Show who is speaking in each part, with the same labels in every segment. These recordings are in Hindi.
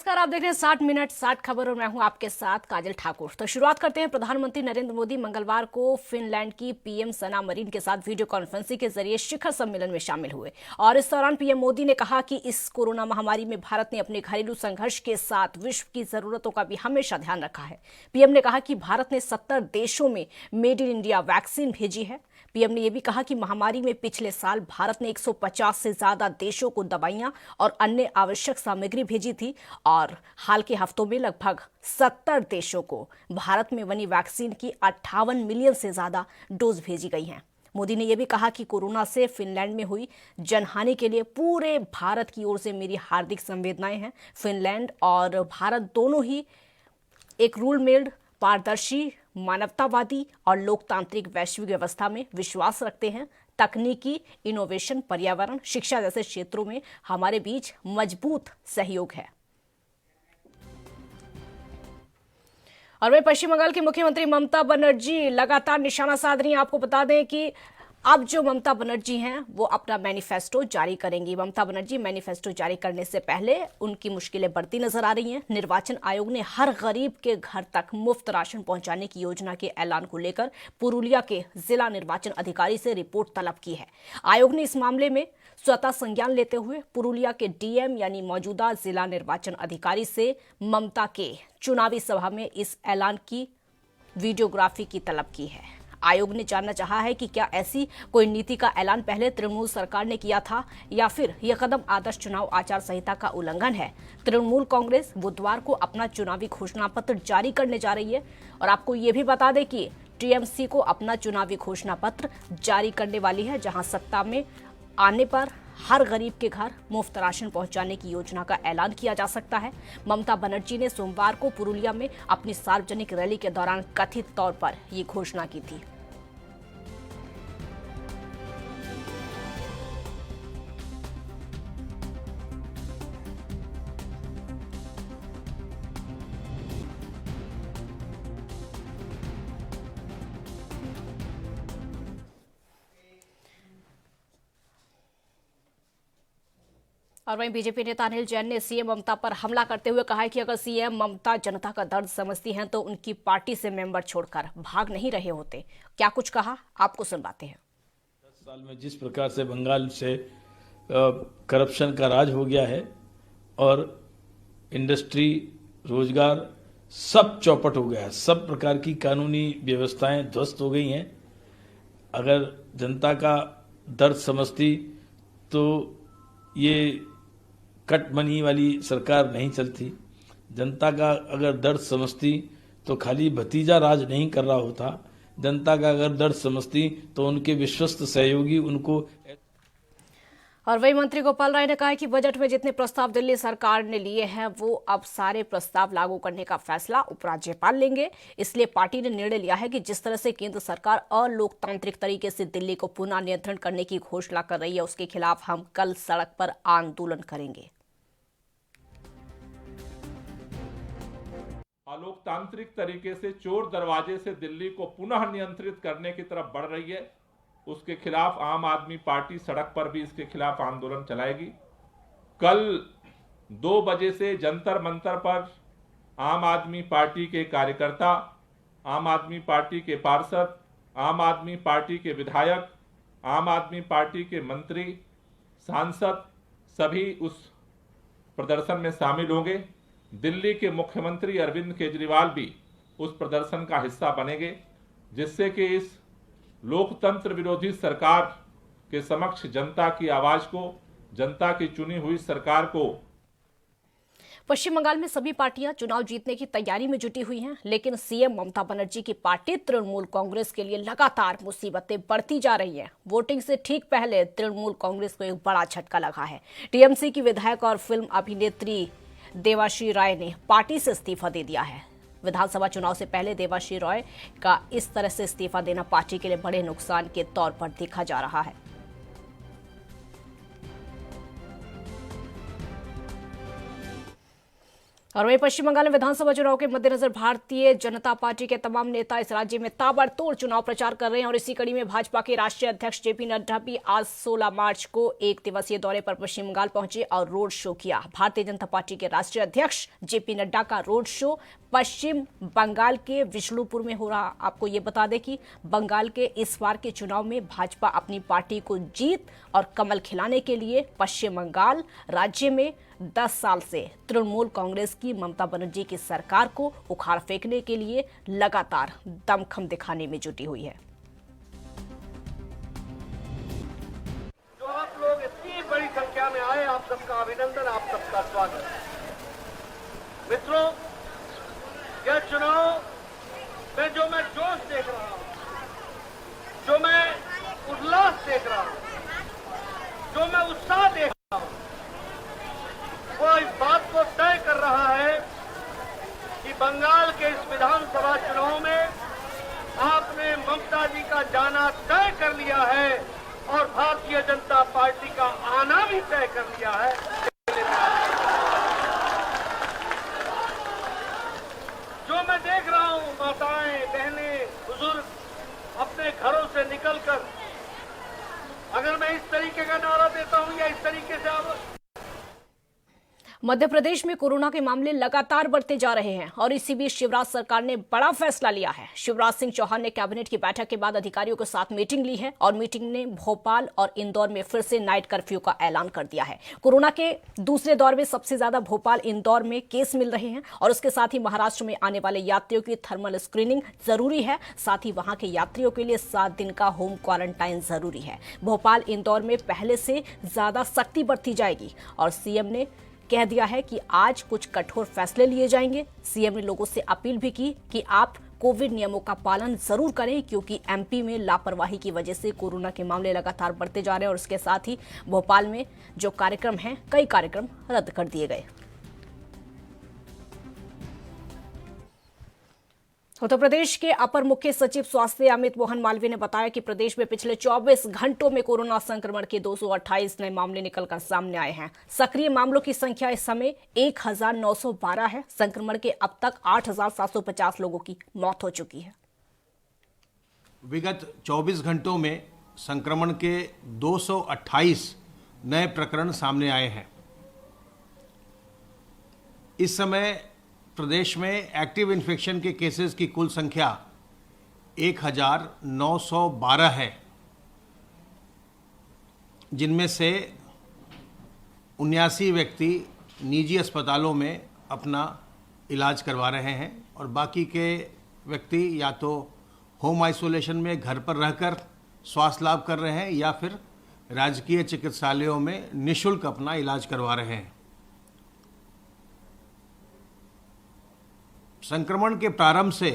Speaker 1: नमस्कार, आप देख रहे हैं 60 मिनट 60 खबर और मैं हूं आपके साथ काजल ठाकुर। तो शुरुआत करते हैं। प्रधानमंत्री नरेंद्र मोदी मंगलवार को फिनलैंड की पीएम सना मरीन के साथ वीडियो कॉन्फ्रेंसिंग के जरिए शिखर सम्मेलन में शामिल हुए और इस दौरान पीएम मोदी ने कहा कि इस कोरोना महामारी में भारत ने अपने घरेलू संघर्ष के साथ विश्व की जरूरतों का भी हमेशा ध्यान रखा है। पीएम ने कहा कि भारत ने 70 देशों में मेड इन इंडिया वैक्सीन भेजी है। पीएम ने यह भी कहा कि महामारी में पिछले साल भारत ने 150 से ज्यादा देशों को दवाइयां और अन्य आवश्यक सामग्री भेजी थी और हाल के हफ्तों में लगभग 70 देशों को भारत में बनी वैक्सीन की 58 मिलियन से ज्यादा डोज भेजी गई हैं। मोदी ने यह भी कहा कि कोरोना से फिनलैंड में हुई जनहानि के लिए पूरे भारत की ओर से मेरी हार्दिक संवेदनाएं हैं। फिनलैंड और भारत दोनों ही एक रूल मेड, पारदर्शी, मानवतावादी और लोकतांत्रिक वैश्विक व्यवस्था में विश्वास रखते हैं। तकनीकी, इनोवेशन, पर्यावरण, शिक्षा जैसे क्षेत्रों में हमारे बीच मजबूत सहयोग है। और वहीं पश्चिम बंगाल की मुख्यमंत्री ममता बनर्जी लगातार निशाना साध रही हैं। आपको बता दें कि अब जो ममता बनर्जी हैं वो अपना मैनिफेस्टो जारी करेंगी। ममता बनर्जी मैनिफेस्टो जारी करने से पहले उनकी मुश्किलें बढ़ती नजर आ रही हैं। निर्वाचन आयोग ने हर गरीब के घर तक मुफ्त राशन पहुंचाने की योजना के ऐलान को लेकर पुरुलिया के जिला निर्वाचन अधिकारी से रिपोर्ट तलब की है। आयोग ने इस मामले में स्वतः संज्ञान लेते हुए पुरुलिया के डीएम यानी मौजूदा जिला निर्वाचन अधिकारी से ममता के चुनावी सभा में इस ऐलान की वीडियोग्राफी की तलब की है। आयोग ने जानना चाहा है कि क्या ऐसी कोई नीति का ऐलान पहले तृणमूल सरकार ने किया था या फिर यह कदम आदर्श चुनाव आचार संहिता का उल्लंघन है। तृणमूल कांग्रेस बुधवार को अपना चुनावी घोषणा पत्र जारी करने जा रही है और आपको ये भी बता दें कि टीएमसी को अपना चुनावी घोषणा पत्र जारी करने वाली है, जहां सत्ता में आने पर हर गरीब के घर मुफ्त राशन पहुंचाने की योजना का ऐलान किया जा सकता है। ममता बनर्जी ने सोमवार को पुरुलिया में अपनी सार्वजनिक रैली के दौरान कथित तौर पर ये घोषणा की थी। और वहीं बीजेपी नेता अनिल जैन ने सीएम ममता पर हमला करते हुए कहा है कि अगर सीएम ममता जनता का दर्द समझती हैं तो उनकी पार्टी से मेंबर छोड़कर भाग नहीं रहे होते। क्या कुछ कहा, आपको सुनवाते हैं।
Speaker 2: 10 साल में जिस प्रकार से बंगाल से करप्शन का राज हो गया है और इंडस्ट्री, रोजगार सब चौपट हो गया है, सब प्रकार की कानूनी व्यवस्थाएं ध्वस्त हो गई हैं। अगर जनता का दर्द समझती तो ये कट मनी वाली सरकार नहीं चलती। जनता का अगर दर्द समझती तो खाली भतीजा राज नहीं कर रहा होता। जनता का अगर दर्द समझती तो उनके विश्वस्त सहयोगी उनको।
Speaker 1: और वही मंत्री गोपाल राय ने कहा कि बजट में जितने प्रस्ताव दिल्ली सरकार ने लिए हैं वो अब सारे प्रस्ताव लागू करने का फैसला उपराज्यपाल लेंगे। इसलिए पार्टी ने निर्णय लिया है कि जिस तरह से केंद्र सरकार अलोकतांत्रिक तरीके से दिल्ली को पुनः नियंत्रण करने की घोषणा कर रही है उसके खिलाफ हम कल सड़क पर आंदोलन करेंगे।
Speaker 3: अलोकतांत्रिक तरीके से चोर दरवाजे से दिल्ली को पुनः नियंत्रित करने की तरफ बढ़ रही है, उसके खिलाफ आम आदमी पार्टी सड़क पर भी इसके खिलाफ आंदोलन चलाएगी। कल 2 बजे से जंतर मंतर पर आम आदमी पार्टी के कार्यकर्ता, आम आदमी पार्टी के पार्षद, आम आदमी पार्टी के विधायक, आम आदमी पार्टी के मंत्री, सांसद सभी उस प्रदर्शन में शामिल होंगे। दिल्ली के मुख्यमंत्री अरविंद केजरीवाल भी उस प्रदर्शन का हिस्सा बनेंगे, जिससे कि इस लोकतंत्र विरोधी सरकार के समक्ष जनता की आवाज को, जनता की चुनी हुई सरकार को।
Speaker 1: पश्चिम बंगाल में सभी पार्टियां चुनाव जीतने की तैयारी में जुटी हुई हैं, लेकिन सीएम ममता बनर्जी की पार्टी तृणमूल कांग्रेस के लिए लगातार मुसीबतें बढ़ती जा रही हैं। वोटिंग से ठीक पहले तृणमूल कांग्रेस को एक बड़ा झटका लगा है। टीएमसी की विधायक और फिल्म अभिनेत्री देवाश्री राय ने पार्टी से इस्तीफा दे दिया है। विधानसभा चुनाव से पहले देवाश्री राय का इस तरह से इस्तीफा देना पार्टी के लिए बड़े नुकसान के तौर पर देखा जा रहा है। और वहीं पश्चिम बंगाल में विधानसभा चुनाव के मद्देनजर भारतीय जनता पार्टी के तमाम नेता इस राज्य में ताबड़तोड़ चुनाव प्रचार कर रहे हैं और इसी कड़ी में भाजपा के राष्ट्रीय अध्यक्ष जेपी नड्डा भी आज 16 मार्च को एक दिवसीय दौरे पर पश्चिम बंगाल पहुंचे और रोड शो किया। भारतीय जनता पार्टी के राष्ट्रीय अध्यक्ष जेपी नड्डा का रोड शो पश्चिम बंगाल के विष्णुपुर में हो रहा। आपको ये बता दें कि बंगाल के इस बार के चुनाव में भाजपा अपनी पार्टी को जीत और कमल खिलाने के लिए पश्चिम बंगाल राज्य में 10 साल से तृणमूल कांग्रेस की ममता बनर्जी की सरकार को उखाड़ फेंकने के लिए लगातार दमखम दिखाने में जुटी हुई है।
Speaker 4: जो आप लोग इतनी बड़ी संख्या में आए, आप सबका अभिनंदन, आप सबका स्वागत। मित्रों, यह चुनाव में जो मैं जोश देख रहा हूं, जो मैं उल्लास देख रहा हूं, जो मैं उत्साह देख रहा हूं, वो इस बात को तय कर रहा है कि बंगाल के इस विधानसभा चुनाव में आपने ममता जी का जाना तय कर लिया है और भारतीय जनता पार्टी का आना भी तय कर लिया है। जो मैं देख रहा हूं, माताएं, बहनें, बुजुर्ग अपने घरों से निकलकर, अगर मैं इस तरीके का नारा देता हूं या इस तरीके से आप
Speaker 1: मध्य प्रदेश में कोरोना के मामले लगातार बढ़ते जा रहे हैं और इसी बीच शिवराज सरकार ने बड़ा फैसला लिया है। शिवराज सिंह चौहान ने कैबिनेट की बैठक के बाद अधिकारियों के साथ मीटिंग ली है और मीटिंग ने भोपाल और इंदौर में फिर से नाइट कर्फ्यू का ऐलान कर दिया है। कोरोना के दूसरे दौर में सबसे ज्यादा भोपाल इंदौर में केस मिल रहे हैं और उसके साथ ही महाराष्ट्र में आने वाले यात्रियों की थर्मल स्क्रीनिंग जरूरी है। साथ ही वहां के यात्रियों के लिए 7 दिन का होम क्वारंटाइन जरूरी है। भोपाल इंदौर में पहले से ज्यादा सख्ती बरती जाएगी और सीएम ने कह दिया है कि आज कुछ कठोर फैसले लिए जाएंगे। सीएम ने लोगों से अपील भी की कि आप कोविड नियमों का पालन जरूर करें क्योंकि एमपी में लापरवाही की वजह से कोरोना के मामले लगातार बढ़ते जा रहे हैं और उसके साथ ही भोपाल में जो कार्यक्रम हैं, कई कार्यक्रम रद्द कर दिए गए। उत्तर प्रदेश के अपर मुख्य सचिव स्वास्थ्य अमित मोहन मालवीय ने बताया कि प्रदेश में पिछले 24 घंटों में कोरोना संक्रमण के 228 नए मामले निकलकर सामने आए हैं। सक्रिय मामलों की संख्या इस समय 1912 है। संक्रमण के अब तक 8750 लोगों की मौत हो चुकी है।
Speaker 5: विगत 24 घंटों में संक्रमण के 228 नए प्रकरण सामने आए हैं। इस समय प्रदेश में एक्टिव इन्फेक्शन के केसेस की कुल संख्या 1912 है, जिनमें से 79 व्यक्ति निजी अस्पतालों में अपना इलाज करवा रहे हैं और बाकी के व्यक्ति या तो होम आइसोलेशन में घर पर रहकर स्वास्थ्य लाभ कर रहे हैं या फिर राजकीय चिकित्सालयों में निःशुल्क अपना इलाज करवा रहे हैं। संक्रमण के प्रारंभ से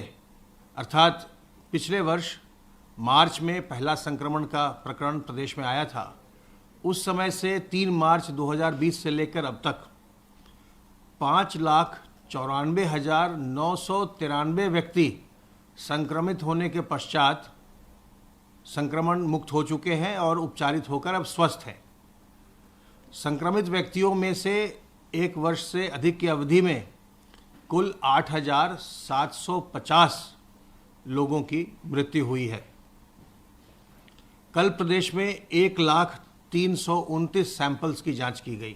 Speaker 5: अर्थात पिछले वर्ष मार्च में पहला संक्रमण का प्रकरण प्रदेश में आया था। उस समय से 3 मार्च 2020 से लेकर अब तक 5,94,993 व्यक्ति संक्रमित होने के पश्चात संक्रमण मुक्त हो चुके हैं और उपचारित होकर अब स्वस्थ हैं। संक्रमित व्यक्तियों में से 1 वर्ष से अधिक की अवधि में कुल 8,750 लोगों की मृत्यु हुई है। कल प्रदेश में 1,03,29 सैंपल्स की जांच की गई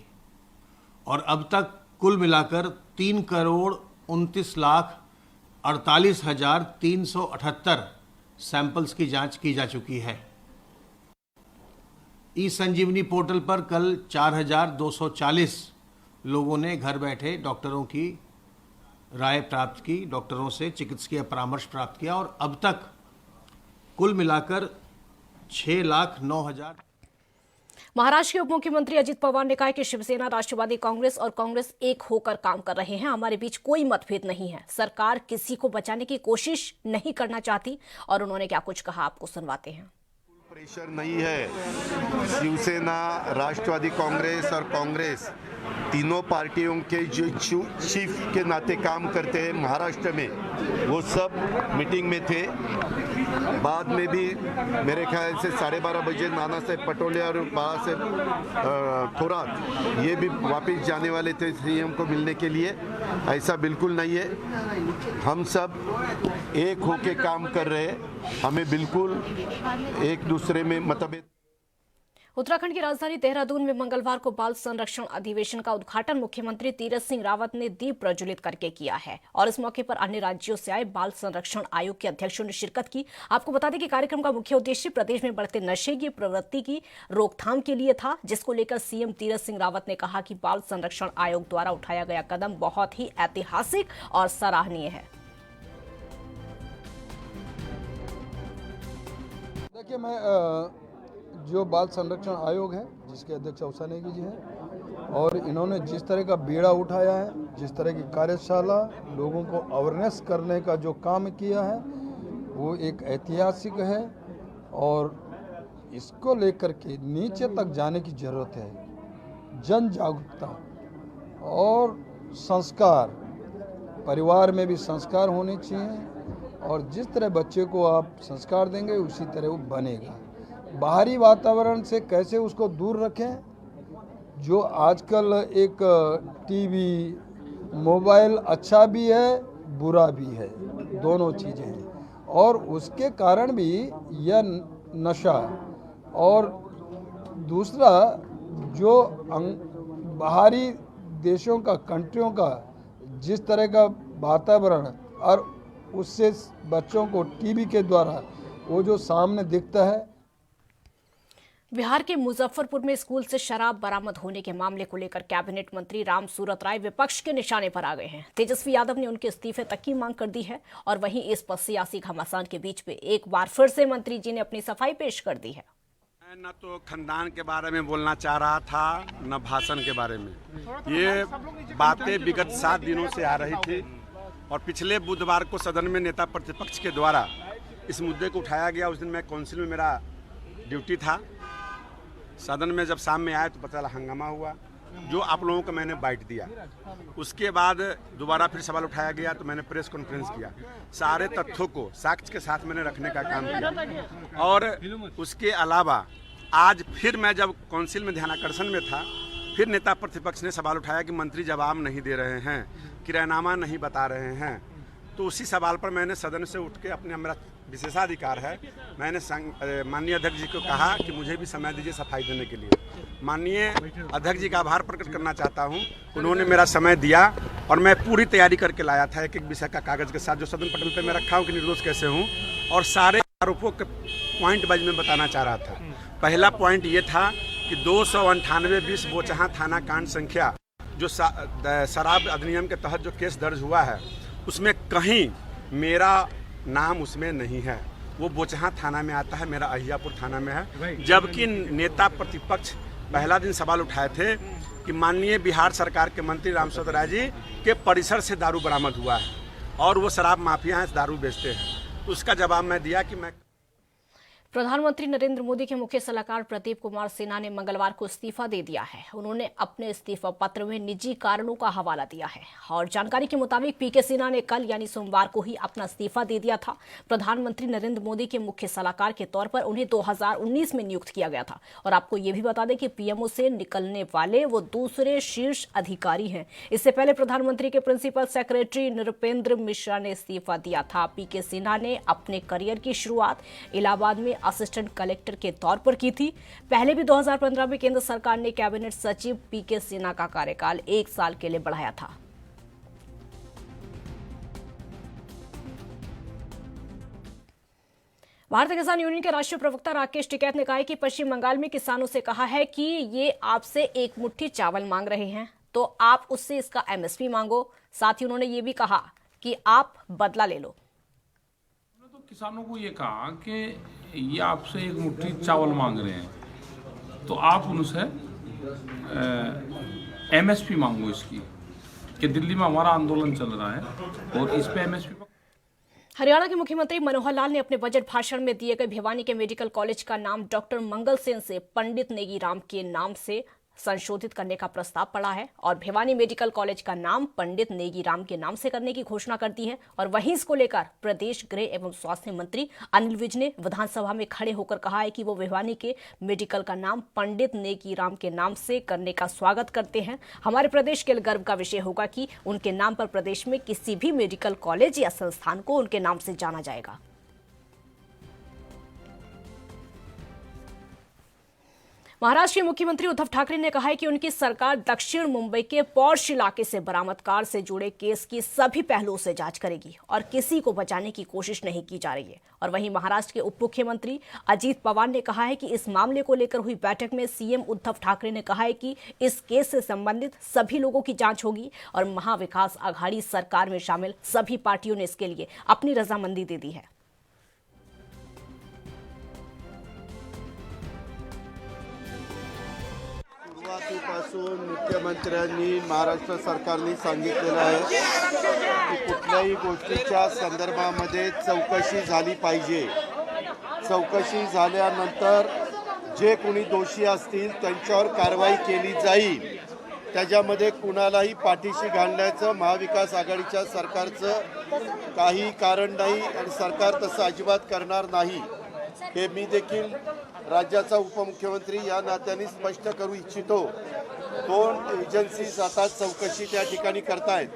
Speaker 5: और अब तक कुल मिलाकर 3,49,48,378 सैंपल्स की जांच की जा चुकी है। ई संजीवनी पोर्टल पर कल 4,240 लोगों ने घर बैठे डॉक्टरों की राय प्राप्त की, डॉक्टरों से चिकित्सकीय परामर्श प्राप्त किया और अब तक कुल मिलाकर 6,09,000।
Speaker 1: महाराष्ट्र के उप मुख्यमंत्री अजित पवार ने कहा कि शिवसेना, राष्ट्रवादी कांग्रेस और कांग्रेस एक होकर काम कर रहे हैं। हमारे बीच कोई मतभेद नहीं है। सरकार किसी को बचाने की कोशिश नहीं करना चाहती और उन्होंने क्या कुछ कहा, आपको सुनवाते हैं।
Speaker 6: प्रेशर नहीं है। शिवसेना, राष्ट्रवादी कांग्रेस और कांग्रेस तीनों पार्टियों के जो चीफ के नाते काम करते हैं महाराष्ट्र में, वो सब मीटिंग में थे बाद में भी मेरे ख्याल से 12:30 बजे नाना साहेब पटोले और बाला साहेब थोरात ये भी वापस जाने वाले थे सीएम को मिलने के लिए। ऐसा बिल्कुल नहीं है, हम सब एक होके काम कर रहे हैं, हमें बिल्कुल एक दूसरे में मतभेद।
Speaker 1: उत्तराखंड की राजधानी देहरादून में मंगलवार को बाल संरक्षण अधिवेशन का उद्घाटन मुख्यमंत्री तीरथ सिंह रावत ने दीप प्रज्वलित करके किया है और इस मौके पर अन्य राज्यों से आए बाल संरक्षण आयोग के अध्यक्षों ने शिरकत की। आपको बता दें कि कार्यक्रम का मुख्य उद्देश्य प्रदेश में बढ़ते नशे की प्रवृत्ति की रोकथाम के लिए था, जिसको लेकर सीएम तीरथ सिंह रावत ने कहा कि बाल संरक्षण आयोग द्वारा उठाया गया कदम बहुत ही ऐतिहासिक और सराहनीय है।
Speaker 7: देखिए, मैं जो बाल संरक्षण आयोग है जिसके अध्यक्ष उषा नेगी जी हैं और इन्होंने जिस तरह का बीड़ा उठाया है, जिस तरह की कार्यशाला लोगों को अवेयरनेस करने का जो काम किया है वो एक ऐतिहासिक है और इसको लेकर के नीचे तक जाने की ज़रूरत है। जन जागरूकता और संस्कार, परिवार में भी संस्कार होने चाहिए और जिस तरह बच्चे को आप संस्कार देंगे उसी तरह वो बनेगा। बाहरी वातावरण से कैसे उसको दूर रखें, जो आजकल एक टीवी, मोबाइल अच्छा भी है बुरा भी है, दोनों चीज़ें हैं और उसके कारण भी यह नशा और दूसरा जो बाहरी देशों का, कंट्रियों का जिस तरह का वातावरण और उससे बच्चों को टीवी के द्वारा वो जो सामने दिखता है।
Speaker 1: बिहार के मुजफ्फरपुर में स्कूल से शराब बरामद होने के मामले को लेकर कैबिनेट मंत्री रामसूरत राय विपक्ष के निशाने पर आ गए हैं। तेजस्वी यादव ने उनके इस्तीफे तक की मांग कर दी है और वहीं इस पर सियासी घमासान के बीच में एक बार फिर से मंत्री जी ने अपनी सफाई पेश कर दी है।
Speaker 8: मैं न तो खानदान के बारे में बोलना चाह रहा था न भाषण के बारे में। ये बातें विगत 7 दिनों से आ रही थी और पिछले बुधवार को सदन में नेता प्रतिपक्ष के द्वारा इस मुद्दे को उठाया गया। उस दिन मैं काउंसिल में मेरा ड्यूटी था। सदन में जब शाम में आया तो पता चला हंगामा हुआ, जो आप लोगों को मैंने बाइट दिया। उसके बाद दोबारा फिर सवाल उठाया गया तो मैंने प्रेस कॉन्फ्रेंस किया, सारे तथ्यों को साक्ष्य के साथ मैंने रखने का काम किया। और उसके अलावा आज फिर मैं जब काउंसिल में ध्यानाकर्षण में था, फिर नेता प्रतिपक्ष ने सवाल उठाया कि मंत्री जवाब नहीं दे रहे हैं, किरायनामा नहीं बता रहे हैं। तो उसी सवाल पर मैंने सदन से उठ के अपने, मेरा विशेषाधिकार है, मैंने माननीय अध्यक्ष जी को कहा कि मुझे भी समय दीजिए सफाई देने के लिए। माननीय अध्यक्ष जी का आभार प्रकट करना चाहता हूं, उन्होंने मेरा समय दिया और मैं पूरी तैयारी करके लाया था एक एक विषय का कागज के साथ, जो सदन पटल पे मैं रखा हूं कि निर्दोष कैसे हूं, और सारे आरोपों के पॉइंट वाइज में बताना चाह रहा था। पहला पॉइंट ये था कि 298-20 बोचहा थाना कांड संख्या जो शराब अधिनियम के तहत जो केस दर्ज हुआ है, उसमें कहीं मेरा नाम उसमें नहीं है। वो बोचहा थाना में आता है, मेरा अहियापुर थाना में है। जबकि नेता प्रतिपक्ष पहला दिन सवाल उठाए थे कि माननीय बिहार सरकार के मंत्री रामसूरत राय जी के परिसर से दारू बरामद हुआ है और वो शराब माफिया हैं, दारू बेचते हैं। तो उसका जवाब मैं दिया कि मैं
Speaker 1: प्रधानमंत्री नरेंद्र मोदी के मुख्य सलाहकार प्रदीप कुमार सिन्हा ने मंगलवार को इस्तीफा दे दिया है। उन्होंने अपने इस्तीफा पत्र में निजी कारणों का हवाला दिया है और जानकारी के मुताबिक पीके सिन्हा ने कल यानी सोमवार को ही अपना इस्तीफा दे दिया था। प्रधानमंत्री नरेंद्र मोदी के मुख्य सलाहकार के तौर पर उन्हें 2019 में नियुक्त किया गया था और आपको ये भी बता दें कि पीएमओ से निकलने वाले वो दूसरे शीर्ष अधिकारी हैं। इससे पहले प्रधानमंत्री के प्रिंसिपल सेक्रेटरी नृपेंद्र मिश्रा ने इस्तीफा दिया था। पीके सिन्हा ने अपने करियर की शुरुआत इलाहाबाद में असिस्टेंट कलेक्टर के तौर पर की थी। पहले भी 2015 में केंद्र सरकार ने कैबिनेट सचिव पीके सिन्हा का कार्यकाल 1 साल के लिए बढ़ाया था। भारतीय किसान यूनियन के राष्ट्रीय प्रवक्ता राकेश टिकैत ने कहा है कि पश्चिम बंगाल में किसानों से कहा है कि ये आपसे एक मुट्ठी चावल मांग रहे हैं तो आप उससे इसका एमएसपी मांगो। साथ ही उन्होंने ये भी कहा कि आप बदला ले लो।
Speaker 9: तो किसानों को ये कहा कि ये आपसे एक मुट्ठी चावल मांग रहे हैं तो आप उनसे एमएसपी मांगो इसकी, कि दिल्ली में हमारा आंदोलन चल रहा है और इस पे एमएसपी।
Speaker 1: हरियाणा के मुख्यमंत्री मनोहर लाल ने अपने बजट भाषण में दिए गए भिवानी के मेडिकल कॉलेज का नाम डॉक्टर मंगल सेन से पंडित नेगी राम के नाम से संशोधित करने का प्रस्ताव पड़ा है और भिवानी मेडिकल कॉलेज का नाम पंडित नेगीराम के नाम से करने की घोषणा कर दी है। और वहीं इसको लेकर प्रदेश गृह एवं स्वास्थ्य मंत्री अनिल विज ने विधानसभा में खड़े होकर कहा है कि वो भिवानी के मेडिकल का नाम पंडित नेगीराम के नाम से करने का स्वागत करते हैं। हमारे प्रदेश के लिए गर्व का विषय होगा कि उनके नाम पर प्रदेश में किसी भी मेडिकल कॉलेज या संस्थान को उनके नाम से जाना जाएगा। महाराष्ट्र के मुख्यमंत्री उद्धव ठाकरे ने कहा है कि उनकी सरकार दक्षिण मुंबई के पॉर्श इलाके से बरामद कार से जुड़े केस की सभी पहलुओं से जांच करेगी और किसी को बचाने की कोशिश नहीं की जा रही है। और वहीं महाराष्ट्र के उप मुख्यमंत्री अजीत पवार ने कहा है कि इस मामले को लेकर हुई बैठक में सीएम उद्धव ठाकरे ने कहा है कि इस केस से संबंधित सभी लोगों की जांच होगी और महाविकास आघाड़ी सरकार में शामिल सभी पार्टियों ने इसके लिए अपनी रजामंदी दे दी है।
Speaker 6: सुरुवातीपासून मुख्यमंत्र्यांनी महाराष्ट्र सरकारने सांगितलेलं आहे की कुठल्याही गोष्टीच्या संदर्भामध्ये चौकशी झाली पाहिजे। चौकशी झाल्यानंतर जे कोणी दोषी असतील त्यांच्यावर कारवाई केली जाईल। त्याच्यामध्ये कुणालाही पाठीशी घालण्याचं महाविकास आघाडीच्या सरकारचं काही कारण नाही आणि सरकार तसं अजिबात करणार नाही हे मी देखील राज्याचा उपमुख्यमंत्री या नात्याने स्पष्ट करू इच्छितो। दोन एजन्सीज आता चौकशी त्या ठिकाणी करतायत,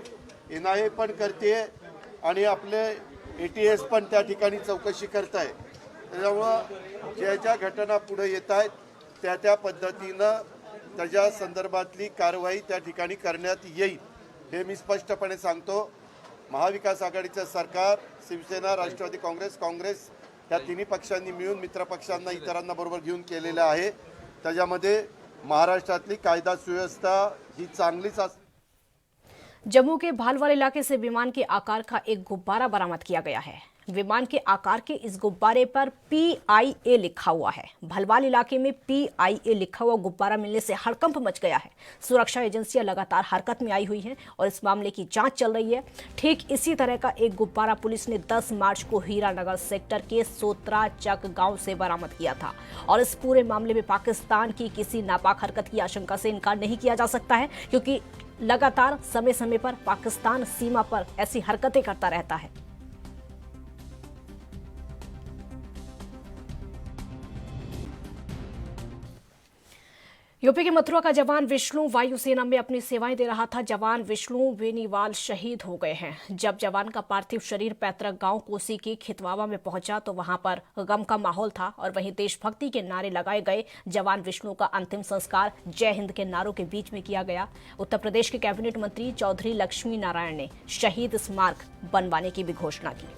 Speaker 6: एनआयए पण करते आणि आपले एटीएस पण त्या ठिकाणी चौकशी करतायत। त्यामुळे ज्या ज्या घटना पुढे येत आहेत त्या त्या पद्धतीनं त्याच्या संदर्भातली कारवाई त्या ठिकाणी करण्यात येईल हे मी स्पष्टपणे सांगतो। महाविकास आघाडीचं सरकार शिवसेना, राष्ट्रवादी काँग्रेस या तिन्ही पक्षांनी मिळून मित्र पक्षांना इतरांना बरोबर घेऊन केलेलं आहे। त्याच्यामध्ये महाराष्ट्रातली कायदा सुव्यवस्था ही चांगलीच असते।
Speaker 1: जम्मू के भालवार इलाके से विमान के आकार का एक गुब्बारा बरामद किया गया है। विमान के आकार के इस गुब्बारे पर PIA लिखा हुआ है। भलवाल इलाके में PIA लिखा हुआ गुब्बारा मिलने से हड़कंप मच गया है। सुरक्षा एजेंसियां लगातार हरकत में आई हुई हैं और इस मामले की जांच चल रही है। ठीक इसी तरह का एक गुब्बारा पुलिस ने 10 मार्च को हीरानगर सेक्टर के सोत्रा चक गांव से बरामद किया था और इस पूरे मामले में पाकिस्तान की किसी नापाक हरकत की आशंका से इनकार नहीं किया जा सकता है, क्योंकि लगातार समय समय पर पाकिस्तान सीमा पर ऐसी हरकतें करता रहता है। यूपी के मथुरा का जवान विष्णु वायुसेना में अपनी सेवाएं दे रहा था। जवान विष्णु बेनीवाल शहीद हो गए हैं। जब जवान का पार्थिव शरीर पैतृक गांव कोसी के खितवावा में पहुंचा तो वहां पर गम का माहौल था और वहीं देशभक्ति के नारे लगाए गए। जवान विष्णु का अंतिम संस्कार जय हिंद के नारों के बीच में किया गया। उत्तर प्रदेश के कैबिनेट मंत्री चौधरी लक्ष्मी नारायण ने शहीद स्मारक बनवाने की भी घोषणा की।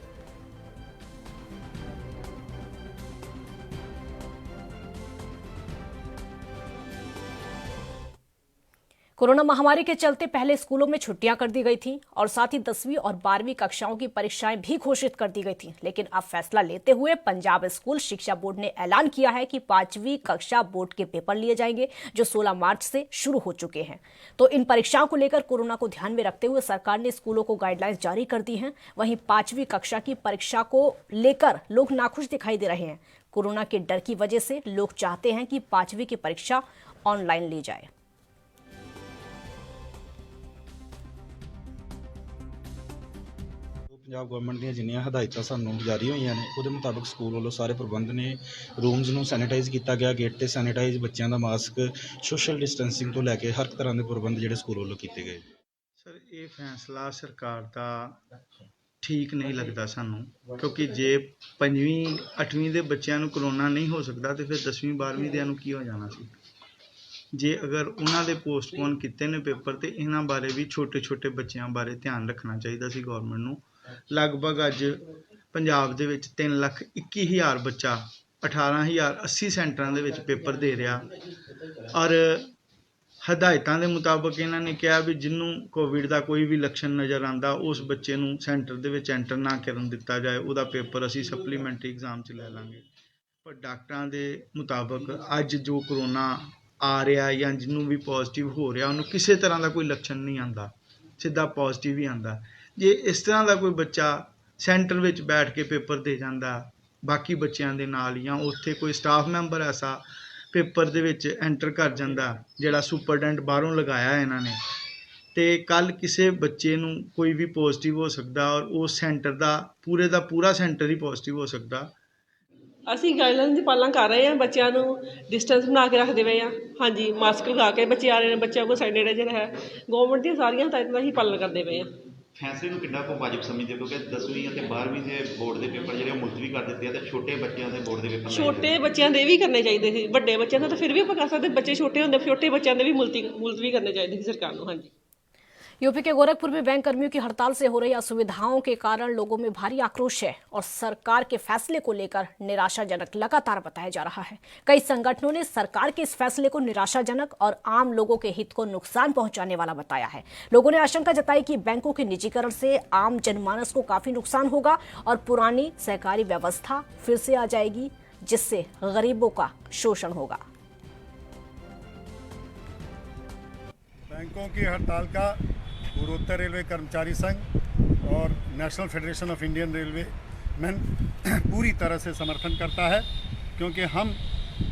Speaker 1: कोरोना महामारी के चलते पहले स्कूलों में छुट्टियां कर दी गई थी और साथ ही 10वीं और 12वीं कक्षाओं की परीक्षाएं भी घोषित कर दी गई थी। लेकिन अब फैसला लेते हुए पंजाब स्कूल शिक्षा बोर्ड ने ऐलान किया है कि 5वीं कक्षा बोर्ड के पेपर लिए जाएंगे, जो 16 मार्च से शुरू हो चुके हैं। तो इन परीक्षाओं को लेकर कोरोना को ध्यान में रखते हुए सरकार ने स्कूलों को गाइडलाइंस जारी कर दी है। वहीं 5वीं कक्षा की परीक्षा को लेकर लोग नाखुश दिखाई दे रहे हैं। कोरोना के डर की वजह से लोग चाहते हैं कि 5वीं की परीक्षा ऑनलाइन ली जाए।
Speaker 10: ਪੰਜਾਬ ਗਵਰਨਮੈਂਟ ਦੀਆਂ ਜਿੰਨੀਆਂ ਹਦਾਇਤਾਂ ਸਾਨੂੰ ਜਾਰੀ ਹੋਈਆਂ ਨੇ ਉਹਦੇ ਮੁਤਾਬਕ ਸਕੂਲ ਵੱਲੋਂ ਸਾਰੇ ਪ੍ਰਬੰਧ ਨੇ। ਰੂਮਸ ਨੂੰ ਸੈਨੀਟਾਈਜ਼ ਕੀਤਾ ਗਿਆ, ਗੇਟ ਤੇ ਸੈਨੀਟਾਈਜ਼, ਬੱਚਿਆਂ ਦਾ ਮਾਸਕ, ਸੋਸ਼ਲ ਡਿਸਟੈਂਸਿੰਗ ਤੋਂ ਲੈ ਕੇ ਹਰ ਤਰ੍ਹਾਂ ਦੇ ਪ੍ਰਬੰਧ ਜਿਹੜੇ ਸਕੂਲ ਵੱਲੋਂ ਕੀਤੇ ਗਏ।
Speaker 11: ਸਰ ਇਹ ਫੈਸਲਾ ਸਰਕਾਰ ਦਾ ਠੀਕ ਨਹੀਂ ਲੱਗਦਾ ਸਾਨੂੰ, ਕਿਉਂਕਿ ਜੇ 5ਵੀਂ 8ਵੀਂ ਦੇ ਬੱਚਿਆਂ ਨੂੰ ਕਰੋਨਾ ਨਹੀਂ ਹੋ ਸਕਦਾ ਤੇ ਫਿਰ 10ਵੀਂ 12ਵੀਂ ਦਿਆਂ ਨੂੰ ਕੀ ਹੋ ਜਾਣਾ ਸੀ। ਜੇ ਅਗਰ ਉਹਨਾਂ ਦੇ ਪੋਸਟਪੋਨ ਕੀਤੇ ਨੇ ਪੇਪਰ ਤੇ ਇਹਨਾਂ ਬਾਰੇ ਵੀ ਛੋਟੇ ਛੋਟੇ ਬੱਚਿਆਂ ਬਾਰੇ ਧਿਆਨ ਰੱਖਣਾ ਚਾਹੀਦਾ ਸੀ ਗੌਰਮੈਂਟ ਨੂੰ। ਲਗਭਗ ਅੱਜ ਪੰਜਾਬ ਦੇ ਵਿੱਚ 3,21,000 ਬੱਚਾ 18,080 ਸੈਂਟਰਾਂ ਦੇ ਵਿੱਚ ਪੇਪਰ ਦੇ ਰਿਹਾ ਔਰ ਹਦਾਇਤਾਂ ਦੇ ਮੁਤਾਬਕ ਇਹਨਾਂ ਨੇ ਕਿਹਾ ਵੀ ਜਿਹਨੂੰ ਕੋਵਿਡ ਦਾ ਕੋਈ ਵੀ ਲੱਛਣ ਨਜ਼ਰ ਆਉਂਦਾ ਉਸ ਬੱਚੇ ਨੂੰ ਸੈਂਟਰ ਦੇ ਵਿੱਚ ਐਂਟਰ ਨਾ ਕਰਨ ਦਿੱਤਾ ਜਾਏ, ਉਹਦਾ ਪੇਪਰ ਅਸੀਂ ਸਪਲੀਮੈਂਟਰੀ ਐਗਜ਼ਾਮ 'ਚ ਲੈ ਲਾਂਗੇ। ਪਰ ਡਾਕਟਰਾਂ ਦੇ ਮੁਤਾਬਕ ਅੱਜ ਜੋ ਕਰੋਨਾ ਆ ਰਿਹਾ ਜਾਂ ਜਿਹਨੂੰ ਵੀ ਪੋਜ਼ਿਟਿਵ ਹੋ ਰਿਹਾ ਉਹਨੂੰ ਕਿਸੇ ਤਰ੍ਹਾਂ ਦਾ ਕੋਈ ਲੱਛਣ ਨਹੀਂ ਆਉਂਦਾ, ਸਿੱਧਾ ਪੋਜ਼ਿਟਿਵ ਹੀ ਆਉਂਦਾ। ਜੇ ਇਸ ਤਰ੍ਹਾਂ ਦਾ ਕੋਈ ਬੱਚਾ ਸੈਂਟਰ ਵਿੱਚ ਬੈਠ ਕੇ ਪੇਪਰ ਦੇ ਜਾਂਦਾ ਬਾਕੀ ਬੱਚਿਆਂ ਦੇ ਨਾਲ ਜਾਂ ਉੱਥੇ ਕੋਈ ਸਟਾਫ ਮੈਂਬਰ ਐਸਾ ਪੇਪਰ ਦੇ ਵਿੱਚ ਐਂਟਰ ਕਰ ਜਾਂਦਾ, ਜਿਹੜਾ ਸੁਪਰਡੈਂਟ ਬਾਹਰੋਂ ਲਗਾਇਆ ਇਹਨਾਂ ਨੇ। ਤੇ ਕੱਲ ਕਿਸੇ ਬੱਚੇ ਨੂੰ ਕੋਈ ਵੀ ਪੋਜ਼ਿਟਿਵ ਹੋ ਸਕਦਾ ਔਰ ਉਸ ਸੈਂਟਰ ਦਾ ਪੂਰਾ ਸੈਂਟਰ ਹੀ ਪੋਜ਼ਿਟਿਵ ਹੋ ਸਕਦਾ।
Speaker 12: ਅਸੀਂ ਗਾਈਡਲਾਈਨ ਦੀ ਪਾਲਣਾ ਕਰ ਰਹੇ ਹਾਂ, ਬੱਚਿਆਂ ਨੂੰ ਡਿਸਟੈਂਸ ਬਣਾ ਕੇ ਰੱਖਦੇ ਪਏ ਹਾਂ। ਹਾਂਜੀ, ਮਾਸਕ ਲਗਾ ਕੇ ਬੱਚੇ ਆ ਰਹੇ ਨੇ, ਬੱਚਿਆਂ ਕੋਲ ਸੈਨੀਟਾਈਜ਼ਰ ਹੈ। ਗਵਰਨਮੈਂਟ ਦੀਆਂ ਸਾਰੀਆਂ ਹਦਾਇਤਾਂ ਦਾ ਹੀ ਪਾਲਣ ਕਰਦੇ ਪਏ ਹਾਂ।
Speaker 13: ਫੈਸਲੇ ਨੂੰ ਕਿੰਨਾ ਕੁ ਵਾਜਬ ਸਮਝਦੇ ਹੋ, ਕਿਉਂਕਿ 10ਵੀਂ ਅਤੇ 12ਵੀਂ ਦੇ ਬੋਰਡ ਦੇ ਪੇਪਰ ਜਿਹੜੇ ਮੁਲਤਵੀ ਕਰ ਦਿੱਤੇ ਆ ਤੇ ਛੋਟੇ ਬੱਚਿਆਂ ਦੇ ਬੋਰਡ ਦੇ ਪੇਪਰ
Speaker 12: ਛੋਟੇ ਬੱਚਿਆਂ ਦੇ ਵੀ ਕਰਨੇ ਚਾਹੀਦੇ ਸੀ, ਵੱਡੇ ਬੱਚਿਆਂ ਦਾ ਤਾਂ ਫਿਰ ਵੀ ਆਪਾਂ ਕਰ ਸਕਦੇ, ਬੱਚੇ ਛੋਟੇ ਹੁੰਦੇ, ਛੋਟੇ ਬੱਚਿਆਂ ਦੇ ਵੀ ਮੁਲਤਵੀ करने चाहिए थी सरकार को। हाँ जी।
Speaker 1: यूपी के गोरखपुर में बैंक कर्मियों की हड़ताल से हो रही असुविधाओं के कारण लोगों में भारी आक्रोश है और सरकार के फैसले को लेकर निराशाजनक लगातार बताया जा रहा है। कई संगठनों ने सरकार के इस फैसले को निराशाजनक और आम लोगों के हित को नुकसान पहुंचाने वाला बताया है। लोगों ने आशंका जताई कि बैंकों के निजीकरण से आम जनमानस को काफी नुकसान होगा और पुरानी सहकारी व्यवस्था फिर से आ जाएगी, जिससे गरीबों का शोषण होगा।
Speaker 14: बैंकों की हड़ताल का पूर्वोत्तर रेलवे कर्मचारी संघ और national federation of Indian railway में पूरी तरह से समर्थन करता है, क्योंकि हम